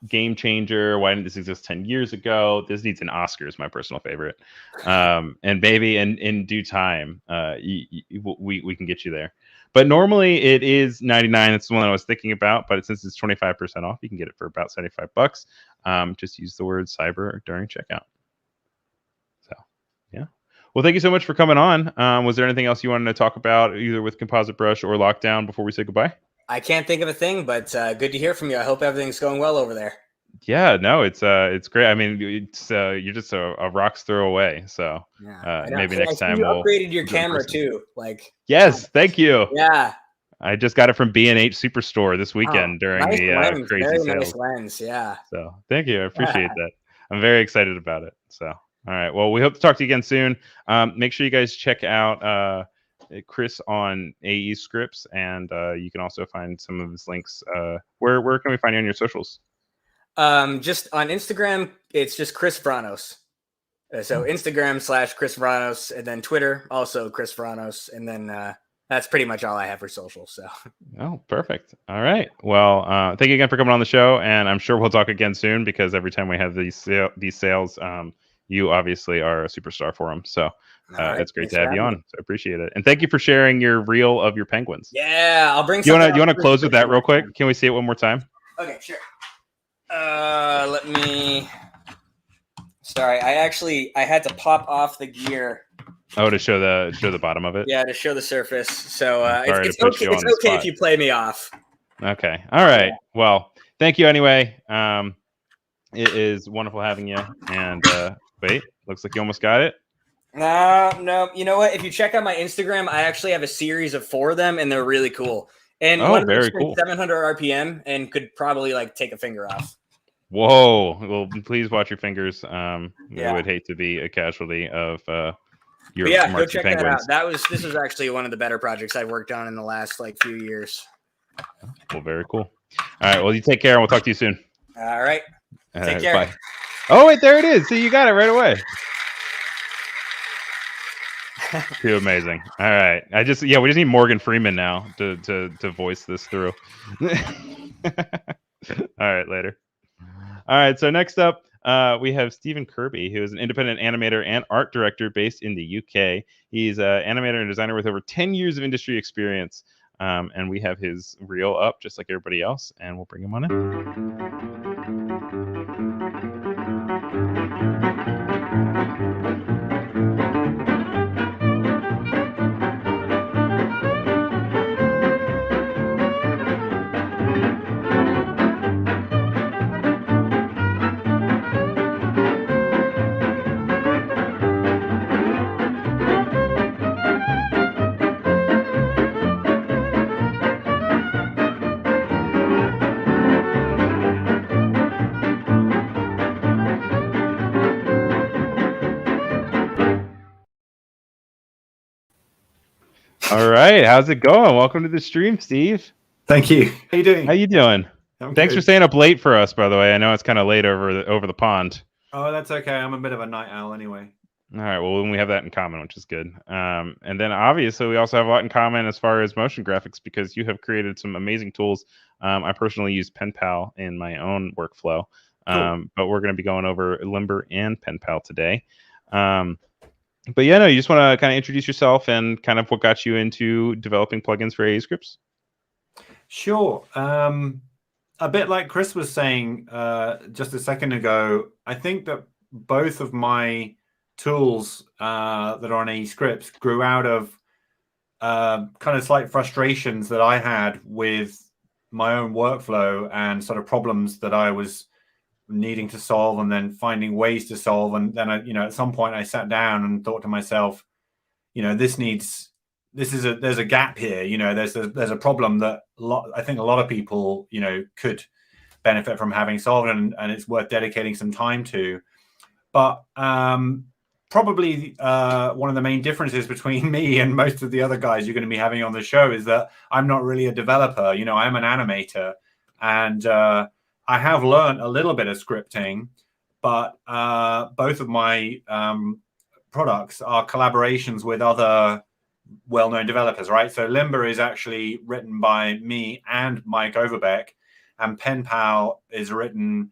Game Changer. Why didn't this exist 10 years ago? This needs an Oscar is my personal favorite. And maybe in due time, we can get you there. But normally it is $99. That's the one I was thinking about. But since it's 25% off, you can get it for about $75. Just use the word cyber during checkout. So, yeah. Well, thank you so much for coming on. Was there anything else you wanted to talk about, either with Composite Brush or Lockdown, before we say goodbye? I can't think of a thing, but good to hear from you. I hope everything's going well over there. Yeah, no, it's great. I mean, it's you're just a rock's throw away. So maybe next time you we'll upgraded your camera too. Like, yes, thank you. Yeah, I just got it from B&H Superstore this weekend during nice the lens. crazy Very sales. nice lens, yeah. So thank you, I appreciate that. I'm very excited about it. So all right, well, we hope to talk to you again soon. Make sure you guys check out Chris on aescripts, and you can also find some of his links. Where can we find you on your socials? Just on Instagram, it's just Chris Vranos. So Instagram /Chris Vranos, and then Twitter also Chris Vranos, and then that's pretty much all I have for social. So oh, perfect. All right. Well, thank you again for coming on the show, and I'm sure we'll talk again soon, because every time we have these sales, you obviously are a superstar for them. So right, it's great to have you on. So I appreciate it, and thank you for sharing your reel of your penguins. Yeah, I'll bring. You want to close with that real quick? Can we see it one more time? Okay, sure. Let me. Sorry, I had to pop off the gear. Oh, to show the bottom of it. Yeah, to show the surface. So it's okay. It's okay if you play me off. Okay. All right. Well, thank you anyway. It is wonderful having you. And wait, looks like you almost got it. No. You know what? If you check out my Instagram, I actually have a series of 4 of them, and they're really cool. And one very cool. 700 RPM, and could probably like take a finger off. Whoa! Well, please watch your fingers. Yeah. I would hate to be a casualty of your go check penguins. that out. This was actually one of the better projects I've worked on in the last few years. Well, very cool. All right. Well, you take care, and we'll talk to you soon. All right. Take care. Bye. Oh wait, there it is. See, you got it right away. Too amazing. All right. We just need Morgan Freeman now to voice this through. All right, later. All right, so next up, we have Stephen Kirby, who is an independent animator and art director based in the UK. He's an animator and designer with over 10 years of industry experience. And we have his reel up just like everybody else, and we'll bring him on in. All right, how's it going? Welcome to the stream, Steve. Thank you. How you doing? How you doing? Thanks for staying up late for us, by the way. I know it's kind of late over the pond. Oh, that's okay. I'm a bit of a night owl anyway. All right, well, we have that in common, which is good. And then obviously we also have a lot in common as far as motion graphics, because you have created some amazing tools. I personally use PenPal in my own workflow, but we're going to be going over Limber and PenPal today. But yeah, no, you just want to kind of introduce yourself and kind of what got you into developing plugins for aescripts? Sure. a bit like Chris was saying just a second ago, I think that both of my tools that are on aescripts grew out of kind of slight frustrations that I had with my own workflow and sort of problems that I was needing to solve and then finding ways to solve. And then at some point I sat down and thought to myself, there's a gap here. There's a problem that I think a lot of people, could benefit from having solved, and it's worth dedicating some time to. But probably one of the main differences between me and most of the other guys you're going to be having on the show is that I'm not really a developer. I'm an animator, and I have learned a little bit of scripting, but both of my products are collaborations with other well-known developers, right? So Limber is actually written by me and Mike Overbeck, and PenPal is written,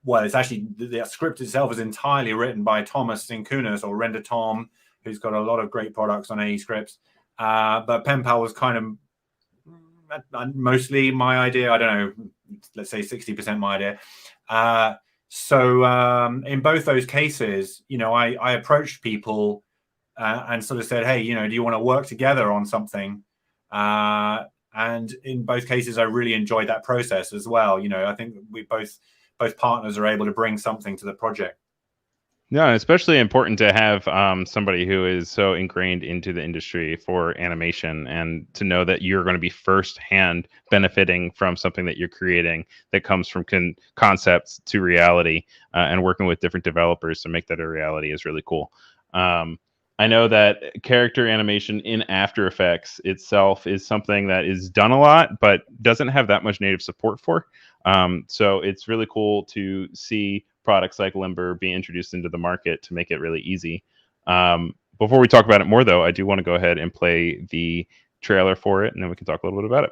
well, it's actually, the script itself is entirely written by Thomas Sinkunas, or Render Tom, who's got a lot of great products on aescripts. But PenPal was kind of mostly my idea. I don't know, let's say 60% my idea. So in both those cases, I approached people and sort of said, hey, do you want to work together on something? And in both cases, I really enjoyed that process as well. I think we both partners are able to bring something to the project. Yeah, especially important to have somebody who is so ingrained into the industry for animation, and to know that you're going to be firsthand benefiting from something that you're creating that comes from concepts to reality, and working with different developers to make that a reality is really cool. I know that character animation in After Effects itself is something that is done a lot, but doesn't have that much native support for. So it's really cool to see products like Limber be introduced into the market to make it really easy. Before we talk about it more, though, I do want to go ahead and play the trailer for it, and then we can talk a little bit about it.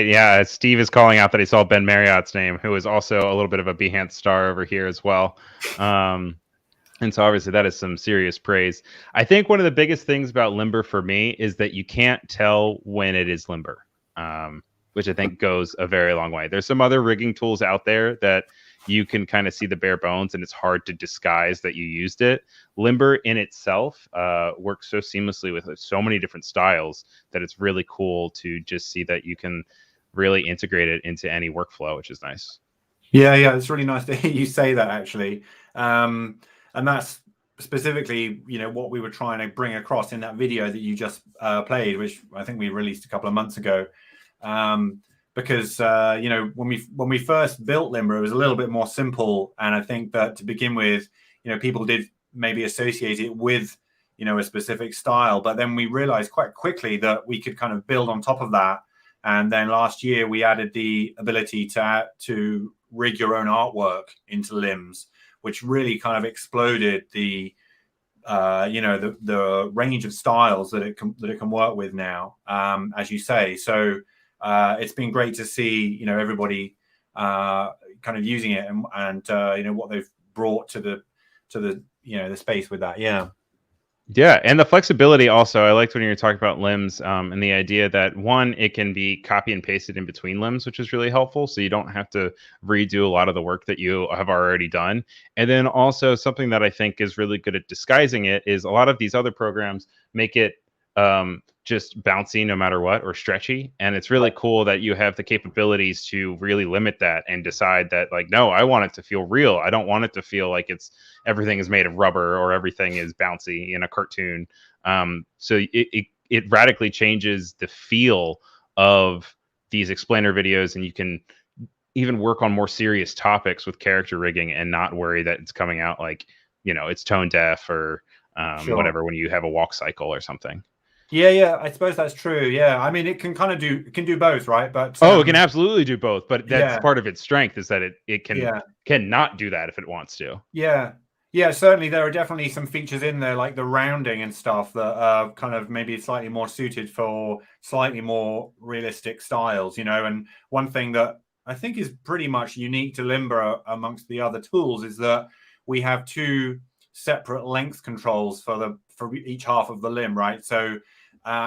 Yeah, Steve is calling out that he saw Ben Marriott's name, who is also a little bit of a Behance star over here as well. And so obviously that is some serious praise. I think one of the biggest things about Limber for me is that you can't tell when it is Limber, which I think goes a very long way. There's some other rigging tools out there that you can kind of see the bare bones, and it's hard to disguise that you used it. Limber in itself works so seamlessly with so many different styles that it's really cool to just see that you can really integrate it into any workflow, which is nice. Yeah, it's really nice to hear you say that, actually. And that's specifically, what we were trying to bring across in that video that you just played, which I think we released a couple of months ago. Because when we first built Limber, it was a little bit more simple, and I think that to begin with, people did maybe associate it with a specific style, but then we realized quite quickly that we could kind of build on top of that. And then last year we added the ability to rig your own artwork into limbs, which really kind of exploded the range of styles that it can work with now, as you say. So it's been great to see everybody kind of using it, and what they've brought to the space with that. Yeah, and the flexibility also. I liked when you were talking about limbs, and the idea that one, it can be copy and pasted in between limbs, which is really helpful. So you don't have to redo a lot of the work that you have already done. And then also something that I think is really good at disguising it is a lot of these other programs make it just bouncy no matter what, or stretchy. And it's really cool that you have the capabilities to really limit that and decide that, like, no, I want it to feel real. I don't want it to feel like everything is made of rubber or everything is bouncy in a cartoon. So it radically changes the feel of these explainer videos, and you can even work on more serious topics with character rigging and not worry that it's coming out like, it's tone deaf or whatever when you have a walk cycle or something. Yeah, I suppose that's true. Yeah, I mean, it can do both, right? But it can absolutely do both. But that's yeah. part of its strength, is that it can not do that if it wants to. Yeah, certainly there are definitely some features in there, like the rounding and stuff, that are kind of maybe slightly more suited for slightly more realistic styles, And one thing that I think is pretty much unique to Limber amongst the other tools is that we have two separate length controls for each half of the limb, right? So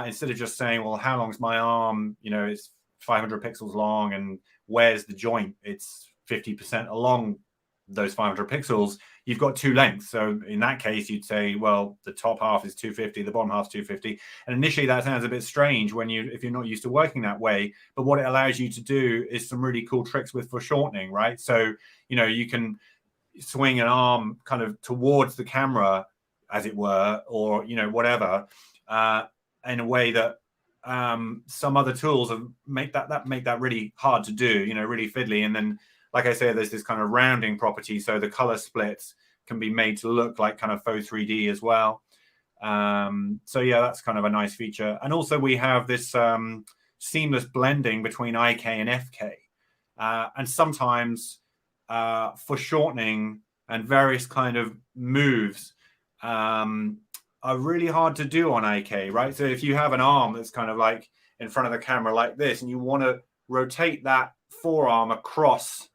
instead of just saying, well, how long's my arm? It's 500 pixels long, and where's the joint? It's 50% along those 500 pixels. You've got two lengths. So in that case, you'd say, well, the top half is 250, the bottom half is 250. And initially that sounds a bit strange if you're not used to working that way. But what it allows you to do is some really cool tricks with foreshortening, right? So, you can swing an arm kind of towards the camera, as it were, or, whatever, in a way that some other tools make that really hard to do, really fiddly. And then, like I say, there's this kind of rounding property, so the color splits can be made to look like kind of faux 3D as well. So yeah, that's kind of a nice feature. And also we have this seamless blending between IK and FK. And sometimes foreshortening and various kind of moves are really hard to do on IK, right? So if you have an arm that's kind of like in front of the camera like this, and you want to rotate that forearm across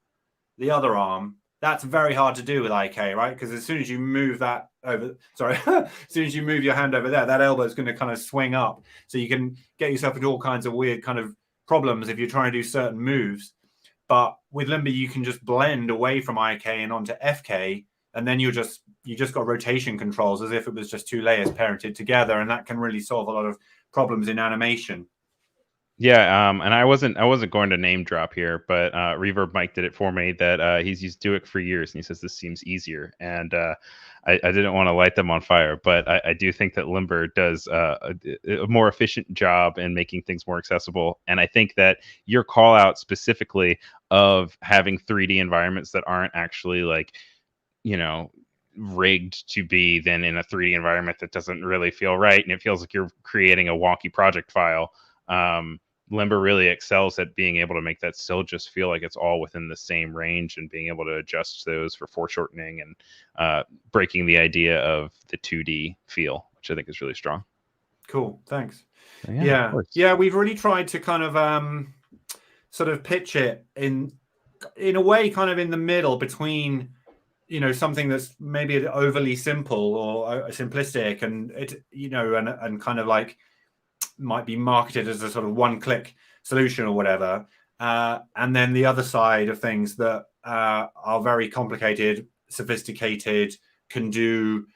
the other arm, that's very hard to do with IK, right? Because as soon as you move that over, as soon as you move your hand over there, that elbow is going to kind of swing up. So you can get yourself into all kinds of weird kind of problems if you're trying to do certain moves. But with Limber, you can just blend away from IK and onto FK, and then you just got rotation controls as if it was just two layers parented together, and that can really solve a lot of problems in animation. Yeah, and I wasn't going to name drop here, but Reverb Mike did it for me. That he's used Duik for years, and he says this seems easier. And I didn't want to light them on fire, but I do think that Limber does a more efficient job in making things more accessible. And I think that your call out specifically of having 3D environments that aren't actually like, rigged to be then in a 3D environment that doesn't really feel right, and it feels like you're creating a wonky project file. Limber really excels at being able to make that still just feel like it's all within the same range, and being able to adjust those for foreshortening and breaking the idea of the 2D feel, which I think is really strong. Cool, thanks. Yeah, we've really tried to kind of sort of pitch it in a way kind of in the middle between something that's maybe overly simple or simplistic, and it and kind of like might be marketed as a sort of one-click solution or whatever, and then the other side of things that are very complicated, sophisticated, can do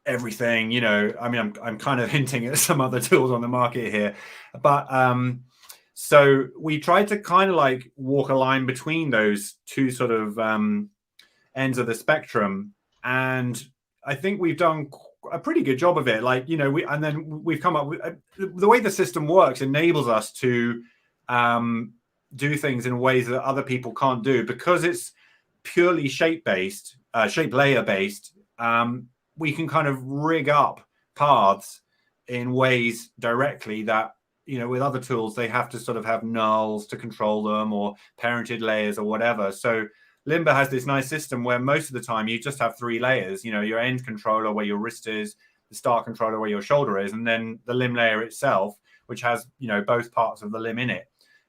everything. I mean, I'm kind of hinting at some other tools on the market here, but so we tried to kind of like walk a line between those two sort of ends of the spectrum, and I think we've done a pretty good job of it. Like, we've come up with the way the system works enables us to do things in ways that other people can't do, because it's purely shape layer based. We can kind of rig up paths in ways directly that, with other tools, they have to sort of have nulls to control them, or parented layers or whatever. So Limber has this nice system where most of the time you just have three layers, your end controller where your wrist is, the start controller where your shoulder is, and then the limb layer itself, which has, both parts of the limb in it.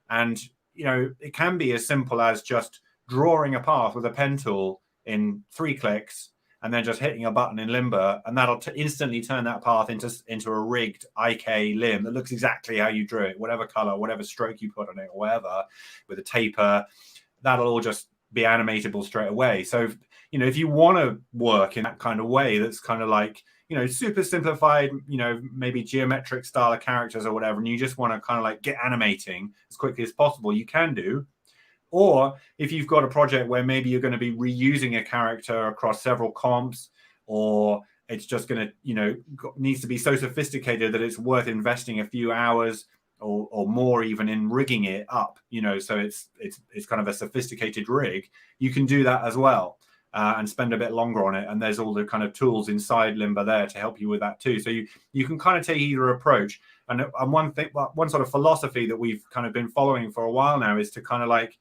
And, it can be as simple as just drawing a path with a pen tool in 3 clicks, and then just hitting a button in Limber, and that'll instantly turn that path into a rigged IK limb that looks exactly how you drew it, whatever color, whatever stroke you put on it, or whatever, with a taper. That'll all just be animatable straight away. So, if you want to work in that kind of way, that's kind of like, super simplified, maybe geometric style of characters or whatever, and you just want to kind of like get animating as quickly as possible, you can do. Or if you've got a project where maybe you're going to be reusing a character across several comps, or it's just going to, needs to be so sophisticated that it's worth investing a few hours or more even in rigging it up, so it's kind of a sophisticated rig, you can do that as well, and spend a bit longer on it. And there's all the kind of tools inside Limber there to help you with that too. So you can kind of take either approach. And one sort of philosophy that we've kind of been following for a while now is to kind of like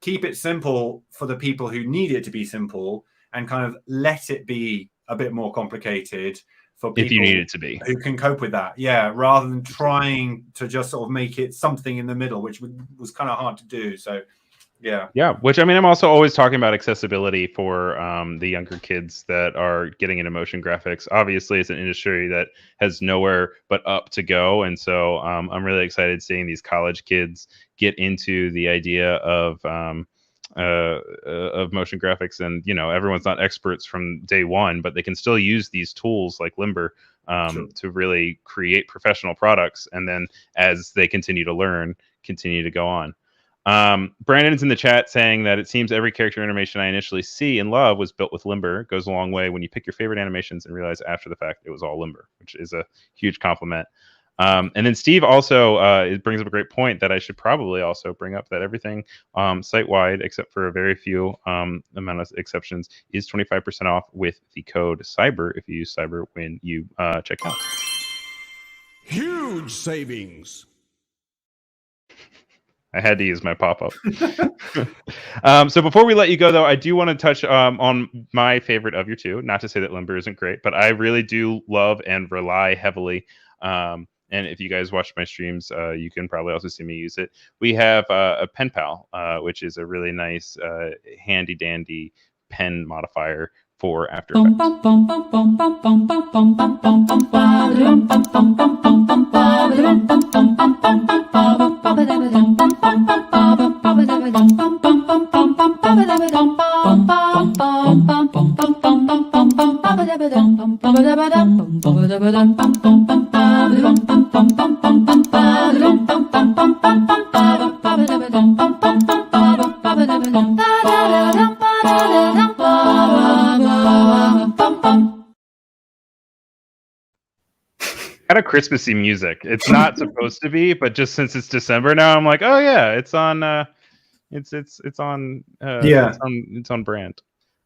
keep it simple for the people who need it to be simple, and kind of let it be a bit more complicated for people if you need it to be, who can cope with that. Yeah, rather than trying to just sort of make it something in the middle, which was kind of hard to do. So yeah, which I'm also always talking about accessibility for the younger kids that are getting into motion graphics. Obviously, it's an industry that has nowhere but up to go, and so I'm really excited seeing these college kids get into the idea of motion graphics. And everyone's not experts from day one, but they can still use these tools like Limber to really create professional products, and then as they continue to learn, continue to go on. Brandon's in the chat saying that it seems every character animation I initially see and love was built with Limber. It goes a long way when you pick your favorite animations and realize after the fact it was all Limber, which is a huge compliment. And then Steve also it brings up a great point that I should probably also bring up, that everything site-wide, except for a very few amount of exceptions, is 25% off with the code CYBER if you use CYBER when you check out. Huge savings. I had to use my pop-up. So before we let you go, though, I do want to touch on my favorite of your two. Not to say that Limber isn't great, but I really do love and rely heavily. And if you guys watch my streams, you can probably also see me use it. We have a pen pal, which is a really nice, handy-dandy pen modifier for After Effects. Kind of Christmassy music. It's not supposed to be, but just since it's December now, I'm like, oh yeah, it's on. It's on brand.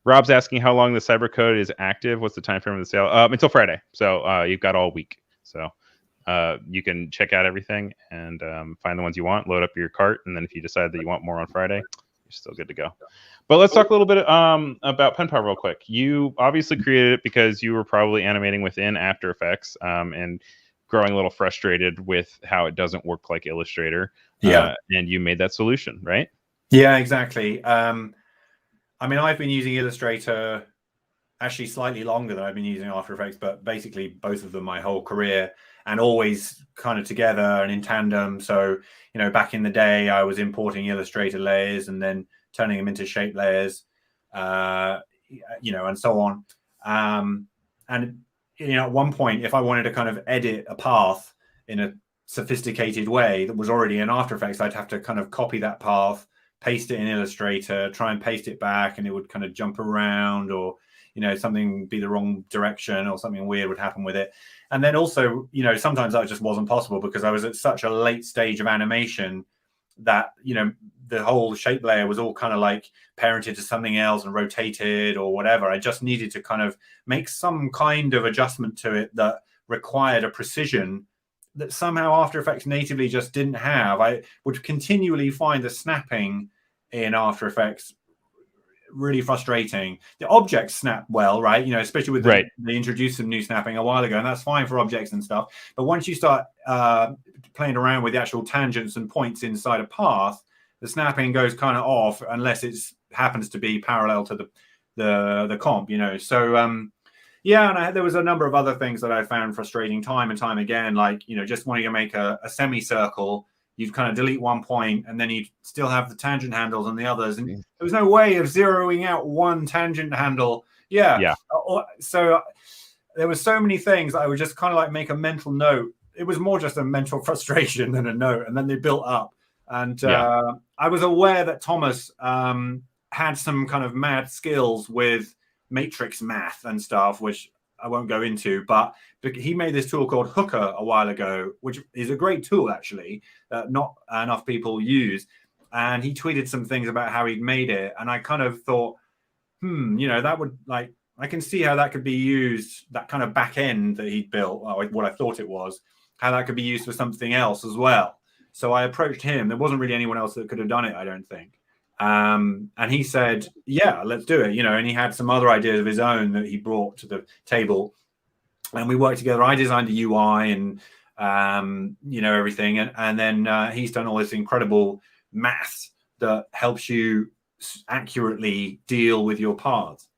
Rob's asking how long the cyber code is active. What's the time frame of the sale? Until Friday. So you've got all week. So you can check out everything and find the ones you want, load up your cart, and then if you decide that you want more on Friday, you're still good to go. But let's talk a little bit about pen pal real quick. You obviously created it because you were probably animating within After Effects and growing a little frustrated with how it doesn't work like Illustrator. Yeah. And you made that solution, right? Yeah, exactly. I mean, I've been using Illustrator actually slightly longer than I've been using After Effects, but basically both of them my whole career, and always kind of together and in tandem. So, back in the day, I was importing Illustrator layers and then turning them into shape layers, and so on. And, at one point, if I wanted to kind of edit a path in a sophisticated way that was already in After Effects, I'd have to kind of copy that path, paste it in Illustrator, try and paste it back, and it would kind of jump around, or something be the wrong direction, or something weird would happen with it. And then also, sometimes that just wasn't possible because I was at such a late stage of animation that the whole shape layer was all kind of like parented to something else and rotated or whatever. I just needed to kind of make some kind of adjustment to it that required a precision that somehow After Effects natively just didn't have. I would continually find the snapping in After Effects really frustrating. The objects snap well, right? Especially with they introduced some new snapping a while ago, and that's fine for objects and stuff. But once you start playing around with the actual tangents and points inside a path, the snapping goes kind of off unless it happens to be parallel to the comp, you know. So yeah, and there was a number of other things that I found frustrating time and time again, like, you know, just wanting to make a semicircle. You'd kind of delete one point, and then you'd still have the tangent handles on the others, and there was no way of zeroing out one tangent handle. Yeah. So there were so many things that I would just kind of like make a mental note. It was more just a mental frustration than a note, and then they built up. And I was aware that Thomas had some kind of mad skills with matrix math and stuff, which I won't go into, but he made this tool called Hooker a while ago, which is a great tool, actually, not enough people use. And he tweeted some things about how he'd made it. And I kind of thought, you know, that would, like, I can see how that could be used, that kind of back end that he'd built, or what I thought it was, how that could be used for something else as well. So I approached him. There wasn't really anyone else that could have done it, I don't think. And he said, yeah, let's do it, you know, and he had some other ideas of his own that he brought to the table, and we worked together. I designed the UI and you know, everything, and then he's done all this incredible math that helps you accurately deal with your paths.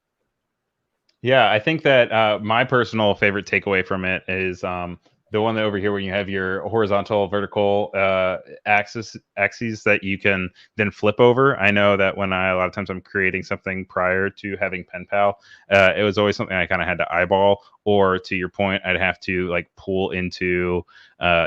Yeah, I think that my personal favorite takeaway from it is the one that over here, when you have your horizontal, vertical axes that you can then flip over. I know that when a lot of times I'm creating something prior to having PenPal, it was always something I kind of had to eyeball, or to your point, I'd have to like pull into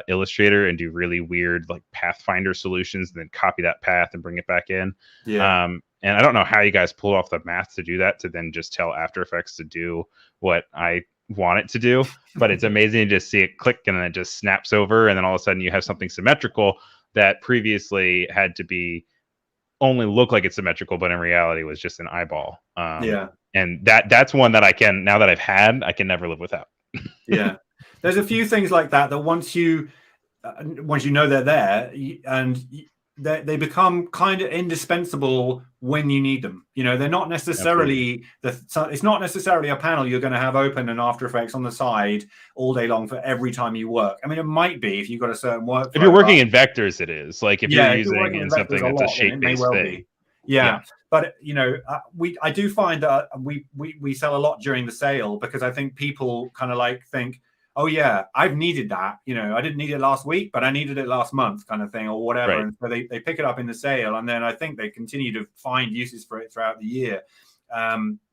Illustrator and do really weird like Pathfinder solutions, and then copy that path and bring it back in. Yeah. And I don't know how you guys pulled off the math to do that, to then just tell After Effects to do what I want it to do. But it's amazing to just see it click and then it just snaps over, and then all of a sudden you have something symmetrical that previously had to be only look like it's symmetrical, but in reality was just an eyeball. And that's one that I can, now that I've had, I can never live without. Yeah, there's a few things like that once you know they're there, and they become kind of indispensable when you need them. You know, they're not necessarily it's not necessarily a panel you're going to have open in After Effects on the side all day long for every time you work. I mean, it might be if you've got a certain work. If you're working in vectors, it is. Like if you're using in something that's a shape-based thing. Yeah. But you know, I do find that we sell a lot during the sale, because I think people kind of like think, oh yeah, I've needed that. You know, I didn't need it last week, but I needed it last month, kind of thing, or whatever. Right. And so they pick it up in the sale, and then I think they continue to find uses for it throughout the year.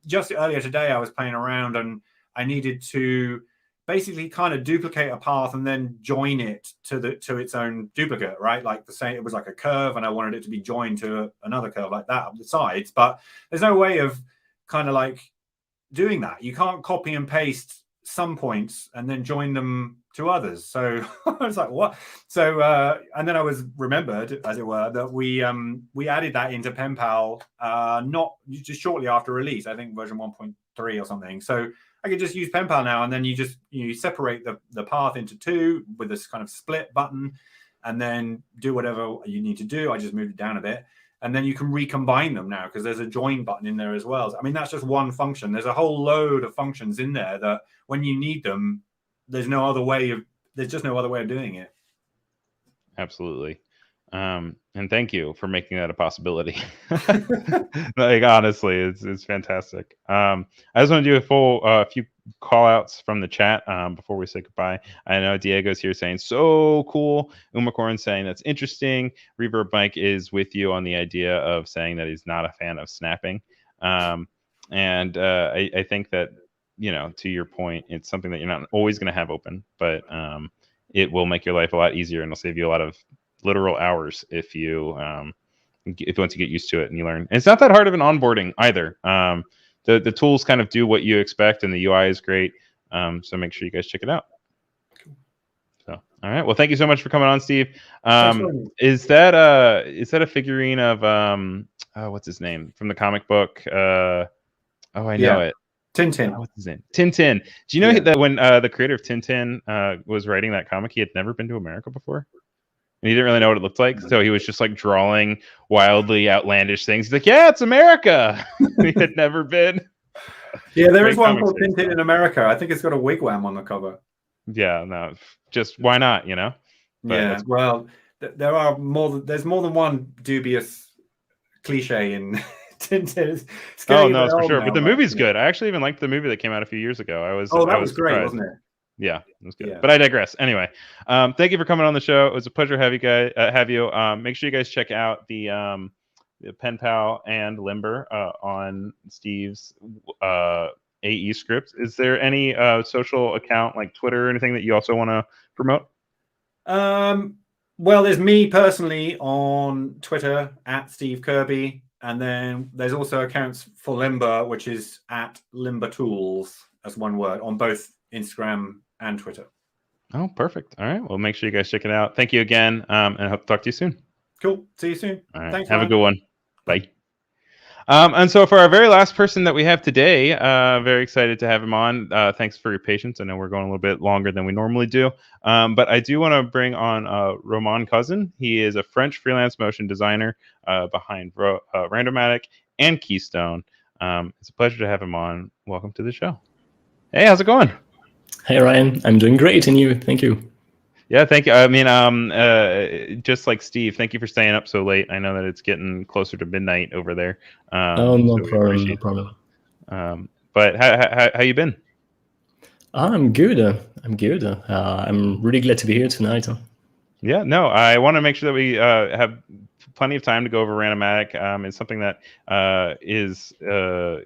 Just earlier today, I was playing around, and I needed to basically kind of duplicate a path and then join it to its own duplicate, right? Like the same, it was like a curve, and I wanted it to be joined to another curve like that up the sides. But there's no way of kind of like doing that. You can't copy and paste some points and then join them to others. So I was like, what? So and then I was remembered, as it were, that we added that into PenPal not just shortly after release, I think version 1.3 or something. So I could just use PenPal now, and then you separate the path into two with this kind of split button, and then do whatever you need to do. I just moved it down a bit, and then you can recombine them now, because there's a join button in there as well. I mean, that's just one function. There's a whole load of functions in there that when you need them, there's just no other way of doing it. Absolutely. And thank you for making that a possibility. Like, honestly, it's fantastic. I just want to do a few call outs from the chat before we say goodbye. I know Diego's here saying so cool. Umacorn saying that's interesting. Reverb Mike is with you on the idea of saying that he's not a fan of snapping. And I think that, you know, to your point, it's something that you're not always going to have open, but it will make your life a lot easier, and it'll save you a lot of literal hours if you once you get used to it and you learn. And it's not that hard of an onboarding either. The tools kind of do what you expect, and the UI is great. So make sure you guys check it out. So, all right. Well, thank you so much for coming on, Steve. Is that a figurine of what's his name from the comic book? I know it. Tintin. What's his name? Tintin. Do you know that when the creator of Tintin was writing that comic, he had never been to America before? And he didn't really know what it looked like. So he was just like drawing wildly outlandish things. He's like, yeah, it's America. He had never been. Yeah, there is one called Tintin in America. I think it's got a wigwam on the cover. Yeah, no, just why not, you know? But yeah, well, there's more than one dubious cliche in It's Oh getting a no, bit for old sure. now, But the movie's good. I actually even liked the movie that came out a few years ago. That I was great, surprised. wasn't it? Yeah, it was good. Yeah. But I digress. Anyway, thank you for coming on the show. It was a pleasure to have you guys. Have you. Make sure you guys check out the Pen Pal and Limber on Steve's AE scripts. Is there any social account like Twitter or anything that you also want to promote? Well, there's me personally on Twitter at Steve Kirby, and then there's also accounts for Limber, which is at Limber Tools as one word on both Instagram and Twitter. Oh, perfect. All right. Well, make sure you guys check it out. Thank you again, and I hope to talk to you soon. Cool. See you soon. All right. Thanks. Have Ryan. a good one. Bye. And so for our very last person that we have today, very excited to have him on. Thanks for your patience. I know we're going a little bit longer than we normally do. But I do want to bring on Romain Cousin. He is a French freelance motion designer behind Randomatic and Keystone. It's a pleasure to have him on. Welcome to the show. Hey, how's it going? Hey, Ryan. I'm doing great. And you? Thank you. Yeah, thank you. I mean, just like Steve, thank you for staying up so late. I know that it's getting closer to midnight over there. No problem. No problem. But how you been? I'm good. I'm good. I'm really glad to be here tonight. Yeah, no, I want to make sure that we have plenty of time to go over Randomatic. It's something that is a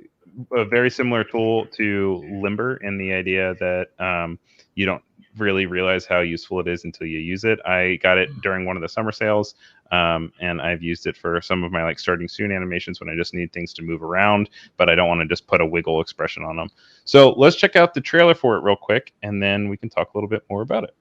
very similar tool to Limber in the idea that you don't really realize how useful it is until you use it. I got it during one of the summer sales, and I've used it for some of my like starting soon animations when I just need things to move around, but I don't want to just put a wiggle expression on them. So let's check out the trailer for it real quick, and then we can talk a little bit more about it.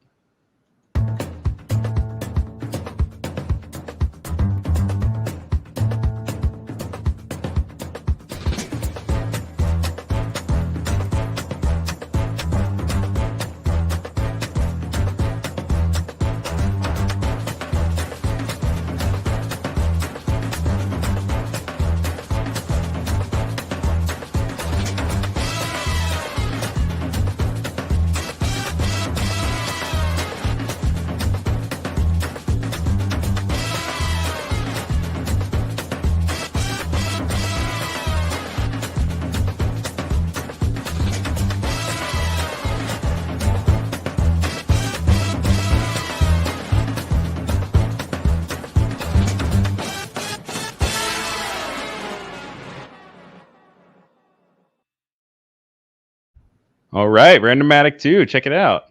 All right, Randomatic 2, check it out.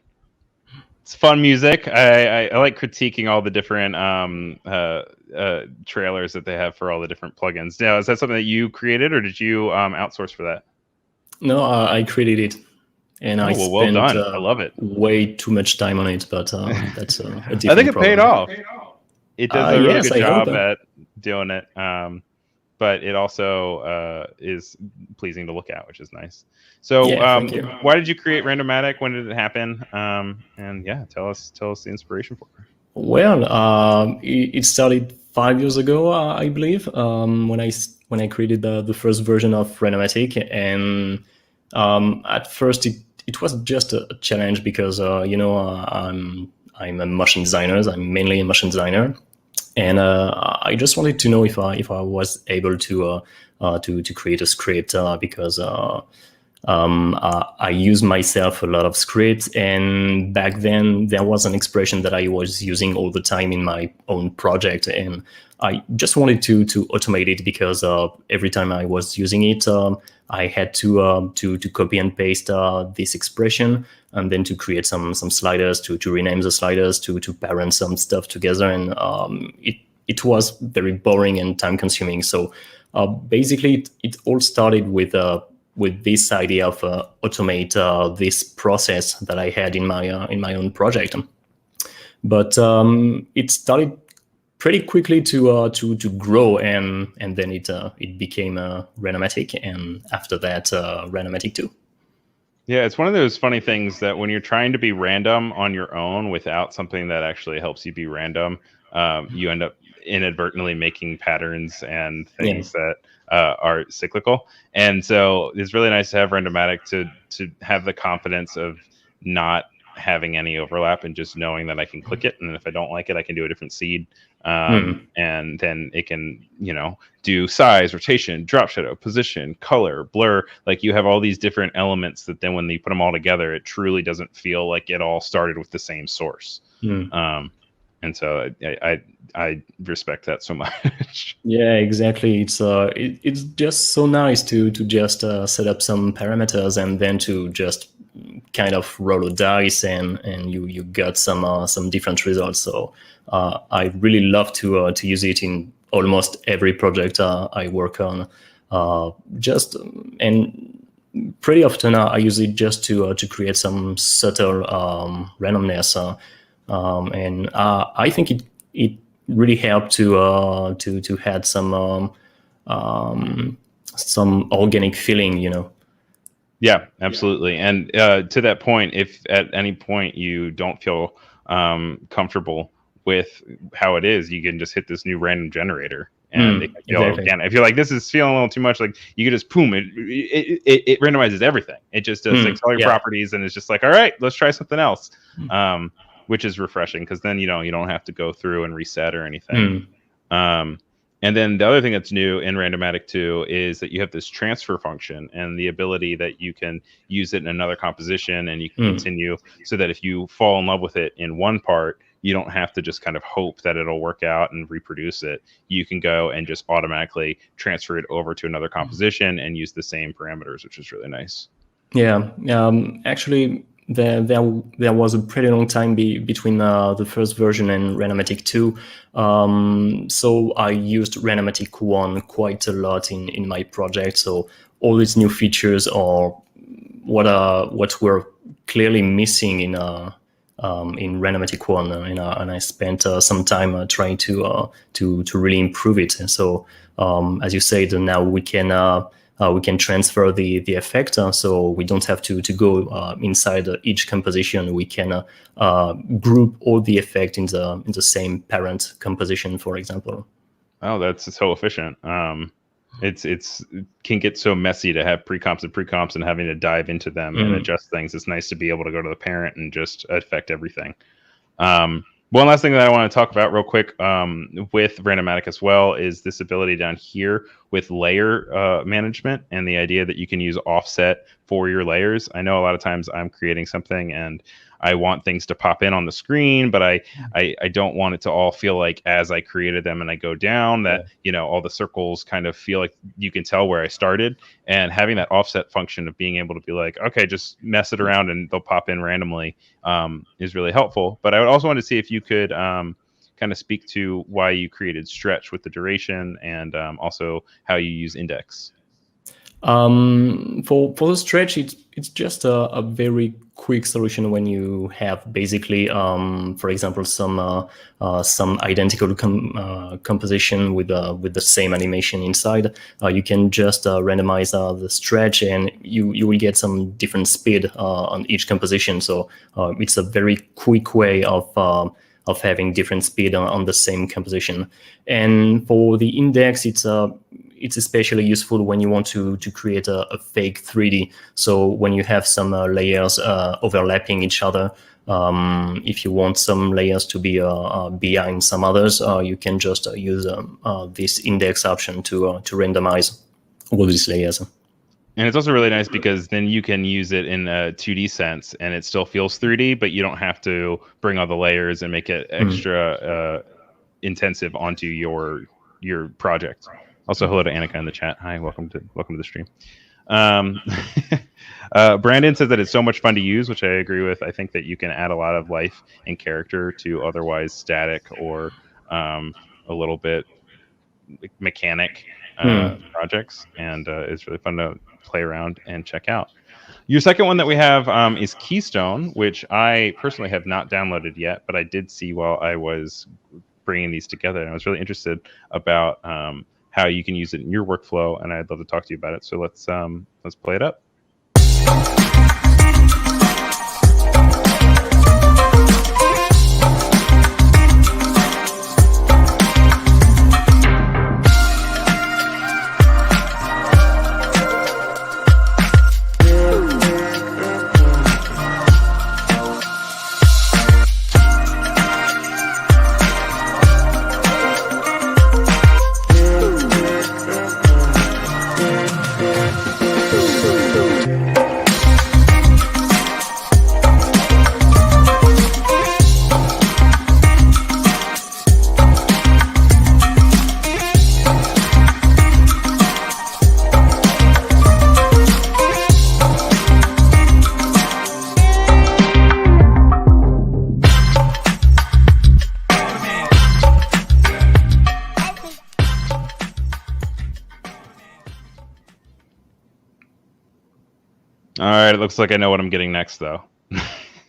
It's fun music. I like critiquing all the different trailers that they have for all the different plugins. Now, is that something that you created, or did you outsource for that? No, I created it, and I spent well done. I love it. Way too much time on it, but that's a different I think it problem. paid off. It does a really yes, good I hope job at doing it. But it also is pleasing to look at, which is nice. So thank you. why did you create Randomatic? When did it happen? And yeah, tell us the inspiration for it. Well, it started 5 years ago, I believe, when I created the first version of Randomatic, and at first it was just a challenge because I'm a motion designer. I'm mainly a motion designer, and I just wanted to know if I was able to create a script because I use myself a lot of scripts, and back then there was an expression that I was using all the time in my own project, and I just wanted to automate it because every time I was using it, I had to copy and paste this expression, and then to create some sliders, to rename the sliders, to parent some stuff together, and it was very boring and time consuming. So basically, it all started with this idea of automate this process that I had in my own project. But it started pretty quickly to grow, and then it became Randomatic, and after that Randomatic 2. Yeah, it's one of those funny things that when you're trying to be random on your own without something that actually helps you be random, you end up inadvertently making patterns and things that are cyclical. And so it's really nice to have Randomatic to have the confidence of not having any overlap and just knowing that I can click it, and if I don't like it, I can do a different seed, and then it can, do size, rotation, drop shadow, position, color, blur. Like, you have all these different elements that then when you put them all together, it truly doesn't feel like it all started with the same source. And so I respect that so much. Yeah, exactly. It's just so nice to just set up some parameters and then to just kind of roll a dice and you got some different results. So I really love to use it in almost every project I work on. And pretty often I use it just to create some subtle randomness. And I think it really helped to add some organic feeling, Yeah, absolutely. And to that point, if at any point you don't feel comfortable with how it is, you can just hit this new random generator. And if you're like, this is feeling a little too much, like, you can just boom, it randomizes everything. It just does all your properties, and it's just like, all right, let's try something else. Which is refreshing, because then you don't have to go through and reset or anything. And then the other thing that's new in Randomatic 2 is that you have this transfer function and the ability that you can use it in another composition, and you can continue, so that if you fall in love with it in one part, you don't have to just kind of hope that it'll work out and reproduce it. You can go and just automatically transfer it over to another composition and use the same parameters, which is really nice. Yeah, actually, there was a pretty long time between the first version and Randomatic 2. So I used Randomatic 1 quite a lot in my project. So all these new features are what were clearly missing in Randomatic 1, and I spent some time trying to really improve it. And so as you said, now we can transfer the effect, so we don't have to go inside each composition. We can group all the effect in the same parent composition, for example. Oh, that's so efficient. It can get so messy to have pre-comps and having to dive into them and adjust things. It's nice to be able to go to the parent and just affect everything. One last thing that I want to talk about real quick with Randomatic as well is this ability down here with layer management, and the idea that you can use offset for your layers. I know a lot of times I'm creating something and I want things to pop in on the screen, but I don't want it to all feel like as I created them and I go down that, all the circles kind of feel like you can tell where I started. And having that offset function of being able to be like, okay, just mess it around and they'll pop in randomly is really helpful. But I would also want to see if you could kind of speak to why you created stretch with the duration, and also how you use index. For the stretch, it's just a very quick solution when you have basically, for example, some identical composition with the same animation inside. You can just randomize the stretch, and you will get some different speed on each composition. So it's a very quick way of having different speed on the same composition. And for the index, it's especially useful when you want to create a fake 3D. So when you have some layers overlapping each other, if you want some layers to be behind some others, you can just use this index option to randomize all these layers. And it's also really nice because then you can use it in a 2D sense and it still feels 3D, but you don't have to bring all the layers and make it extra intensive onto your project. Also, hello to Annika in the chat. Hi, welcome to the stream. Brandon says that it's so much fun to use, which I agree with. I think that you can add a lot of life and character to otherwise static or a little bit mechanic projects, and it's really fun to play around and check out. Your second one that we have is Keystone, which I personally have not downloaded yet, but I did see while I was bringing these together, and I was really interested about how you can use it in your workflow, and I'd love to talk to you about it. So let's play it up. All right, it looks like I know what I'm getting next, though.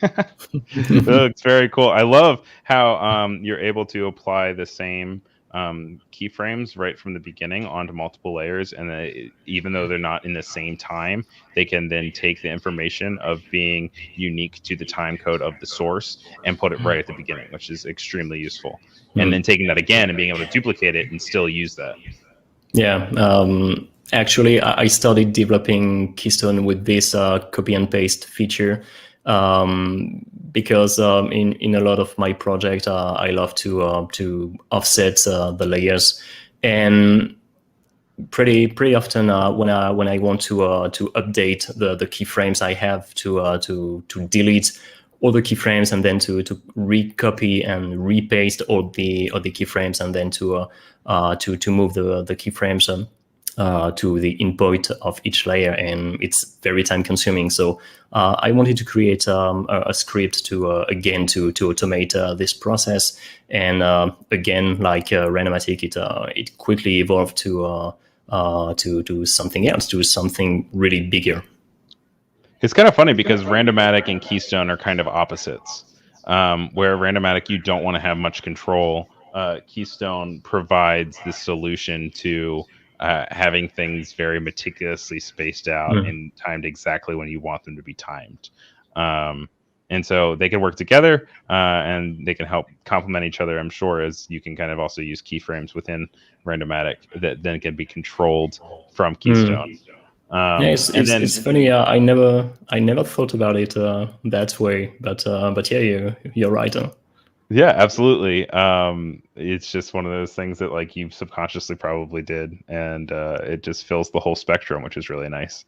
It looks very cool. I love how you're able to apply the same keyframes right from the beginning onto multiple layers, and even though they're not in the same time, they can then take the information of being unique to the time code of the source and put it right at the beginning, which is extremely useful. And then taking that again and being able to duplicate it and still use that. Yeah. Actually, I started developing Keystone with this copy and paste feature because in a lot of my project, I love to offset the layers, and pretty often when I want to update the keyframes, I have to delete all the keyframes and then to recopy and repaste all the keyframes, and then to move the keyframes to the input of each layer, and it's very time consuming. So I wanted to create a script to again to automate this process, and again, like Randomatic, it quickly evolved to do something else, to something really bigger. It's kind of funny because Randomatic and Keystone are kind of opposites. Where Randomatic, you don't want to have much control. Keystone provides the solution to having things very meticulously spaced out and timed exactly when you want them to be timed. And so they can work together and they can help complement each other, I'm sure, as you can kind of also use keyframes within Randomatic that then can be controlled from Keystone. Yeah, it's funny. I never thought about it that way, but yeah, you're right. Yeah, absolutely. It's just one of those things that like you subconsciously probably did, and it just fills the whole spectrum, which is really nice.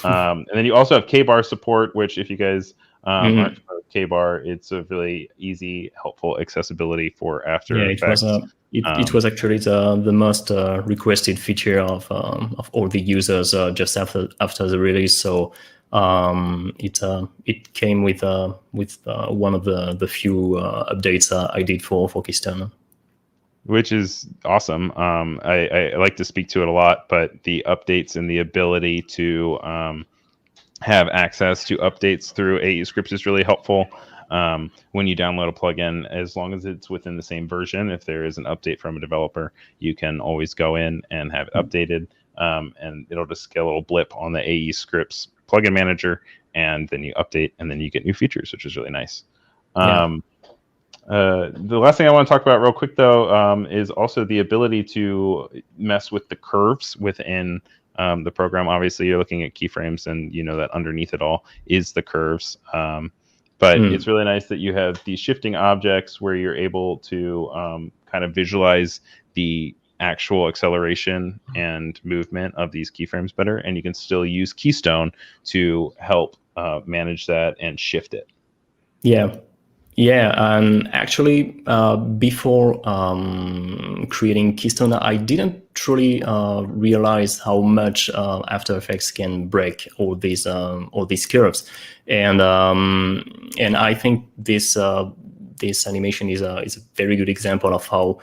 And then you also have K-bar support, which if you guys aren't familiar with K-bar, it's a really easy, helpful accessibility for After Effects. It was actually the most requested feature of all the users just after the release. So it came with one of the few updates I did for Keystone, which is awesome. I like to speak to it a lot, but the updates and the ability to have access to updates through aescripts is really helpful. When you download a plugin, as long as it's within the same version, if there is an update from a developer, you can always go in and have it updated, and it'll just get a little blip on the aescripts plugin manager, and then you update, and then you get new features, which is really nice. The last thing I want to talk about real quick, though, is also the ability to mess with the curves within the program. Obviously, you're looking at keyframes, and you know that underneath it all is the curves. But it's really nice that you have these shifting objects where you're able to kind of visualize the actual acceleration and movement of these keyframes better, and you can still use Keystone to help manage that and shift it. Yeah, and actually, before creating Keystone, I didn't truly realize how much After Effects can break all these curves, and I think this animation is a very good example of how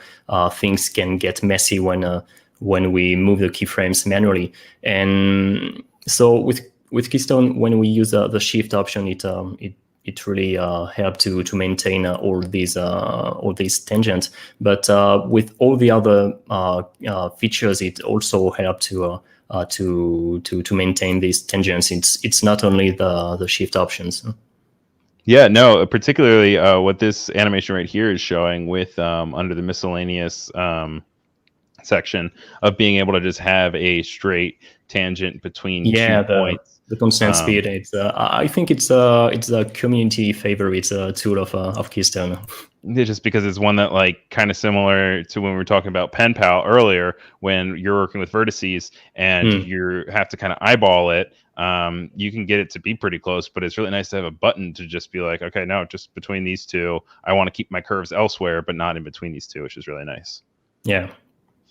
things can get messy when we move the keyframes manually. And so with Keystone, when we use the shift option, it really helped to maintain all these tangents. But with all the other features, it also helped to maintain these tangents. It's not only the shift options. Yeah, no, particularly what this animation right here is showing with under the miscellaneous section of being able to just have a straight tangent between 2 points. The constant speed. I think it's a community favorite tool of Keystone. Just because it's one that like kind of similar to when we were talking about Pen Pal earlier, when you're working with vertices and you have to kind of eyeball it. You can get it to be pretty close, but it's really nice to have a button to just be like, okay, no, just between these two, I want to keep my curves elsewhere, but not in between these two, which is really nice. Yeah.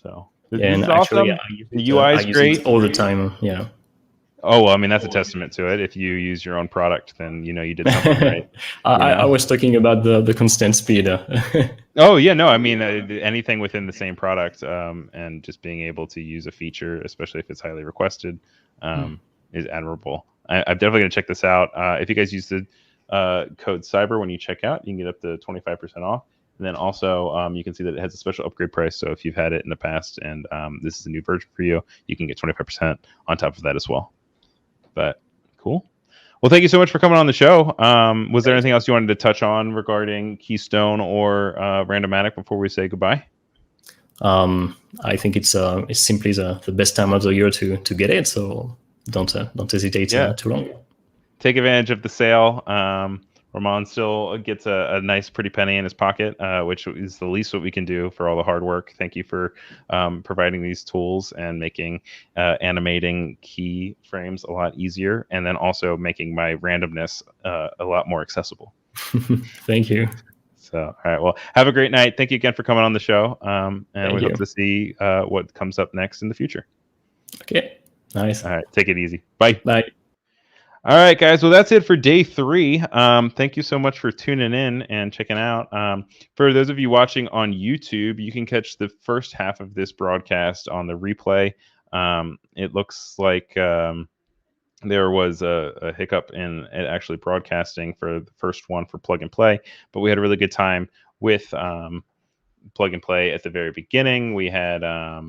So and actually, awesome. The UI is great all the time. Yeah. Oh, well, I mean, that's a testament to it. If you use your own product, then you know you did something right. I was talking about the constant speed. Oh, yeah, no, I mean, anything within the same product, and just being able to use a feature, especially if it's highly requested, is admirable. I'm definitely going to check this out. If you guys use the code Cyber when you check out, you can get up to 25% off. And then also, you can see that it has a special upgrade price. So if you've had it in the past and this is a new version for you, you can get 25% on top of that as well. But cool. Well, thank you so much for coming on the show. Was there anything else you wanted to touch on regarding Keystone or Randomatic before we say goodbye? I think it's simply the best time of the year to get it. So don't hesitate too long. Take advantage of the sale. Romain still gets a nice pretty penny in his pocket, which is the least what we can do for all the hard work. Thank you for providing these tools and making animating key frames a lot easier, and then also making my randomness a lot more accessible. Thank you. So, all right. Well, have a great night. Thank you again for coming on the show. And we hope to see what comes up next in the future. Okay. Nice. All right. Take it easy. Bye. Bye. All right, guys. Well, that's it for day 3. Thank you so much for tuning in and checking out. For those of you watching on YouTube, you can catch the first half of this broadcast on the replay. It looks like there was a hiccup in actually broadcasting for the first one for Plug and Play, but we had a really good time with Plug and Play at the very beginning. We had a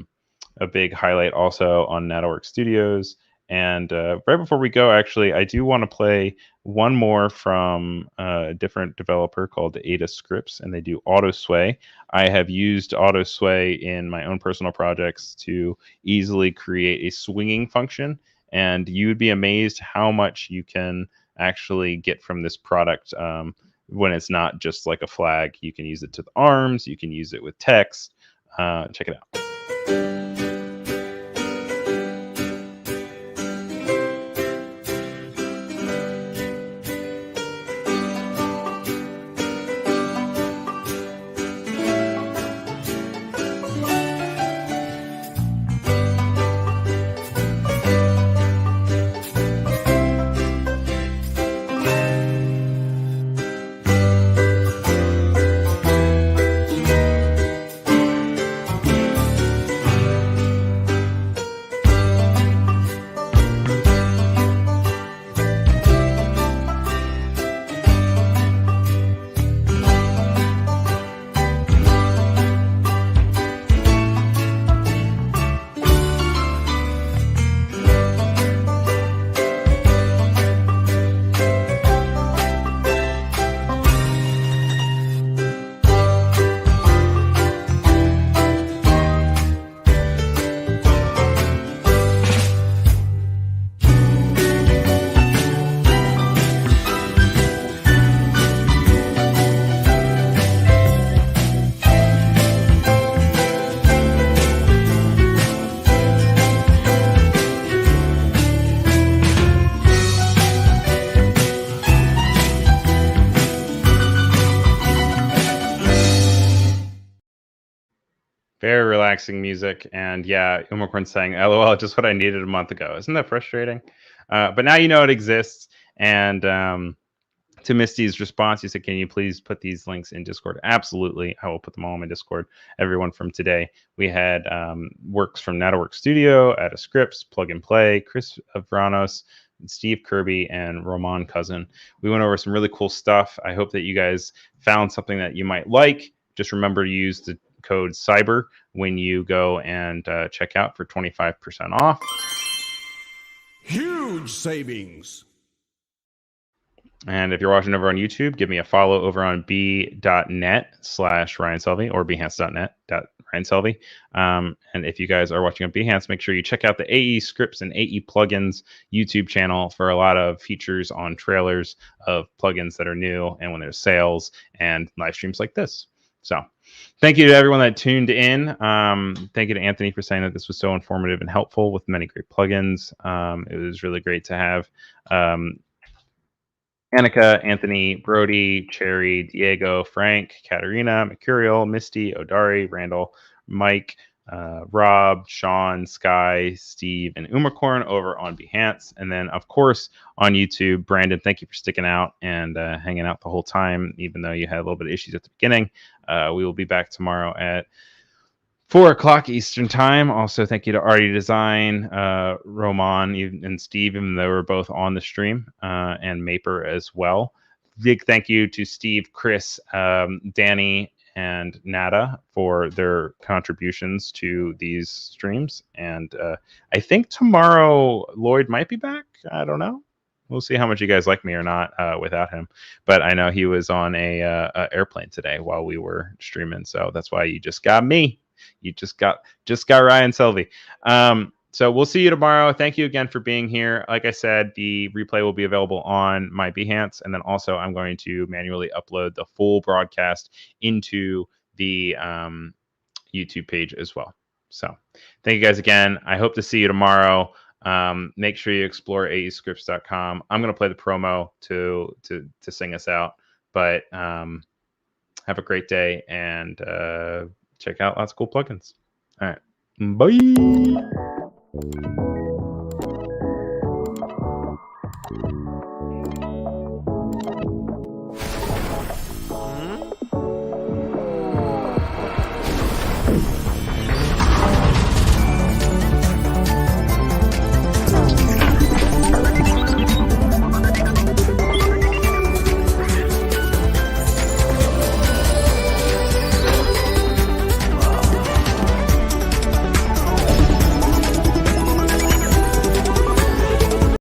big highlight also on Dataworks Studios. And right before we go, actually, I do want to play one more from a different developer called aescripts, and they do auto sway. I have used auto sway in my own personal projects to easily create a swinging function, and you would be amazed how much you can actually get from this product when it's not just like a flag. You can use it to the arms, you can use it with text. Check it out. Very relaxing music. And yeah, Umacorn saying, LOL, just what I needed a month ago. Isn't that frustrating? But now you know it exists. And to Misty's response, he said, can you please put these links in Discord? Absolutely. I will put them all in my Discord. Everyone from today. We had works from Dataworks Studio, aescripts, Plug and Play, Chris of Vranos, Steve Kirby, and Romain Cousin. We went over some really cool stuff. I hope that you guys found something that you might like. Just remember to use the code CYBER when you go and check out for 25% off. Huge savings. And if you're watching over on YouTube, give me a follow over on b.net/Ryan Selvy or behance.net/Ryan Selvy. And if you guys are watching on Behance, make sure you check out the aescripts and AE plugins YouTube channel for a lot of features on trailers of plugins that are new and when there's sales and live streams like this. So thank you to everyone that tuned in. Thank you to Anthony for saying that this was so informative and helpful with many great plugins. It was really great to have Annika, Anthony, Brody, Cherry, Diego, Frank, Katarina, Mercurial, Misty, Odari, Randall, Mike, Rob, Sean, Sky, Steve, and Umacorn over on Behance. And then, of course, on YouTube, Brandon, thank you for sticking out and hanging out the whole time, even though you had a little bit of issues at the beginning. We will be back tomorrow at 4 o'clock Eastern time. Also, thank you to Artie Design, Romain, and Steve, even though we're both on the stream, and Maper as well. Big thank you to Steve, Chris, Danny, and Nada for their contributions to these streams. And I think tomorrow Lloyd might be back. I don't know. We'll see how much you guys like me or not without him. But I know he was on a airplane today while we were streaming, so that's why you just got me. You just got Ryan Selvy. So we'll see you tomorrow. Thank you again for being here. Like I said, the replay will be available on my Behance, and then also I'm going to manually upload the full broadcast into the YouTube page as well. So thank you guys again. I hope to see you tomorrow. Make sure you explore aescripts.com. I'm going to play the promo to sing us out, but have a great day and check out lots of cool plugins. All right. Bye.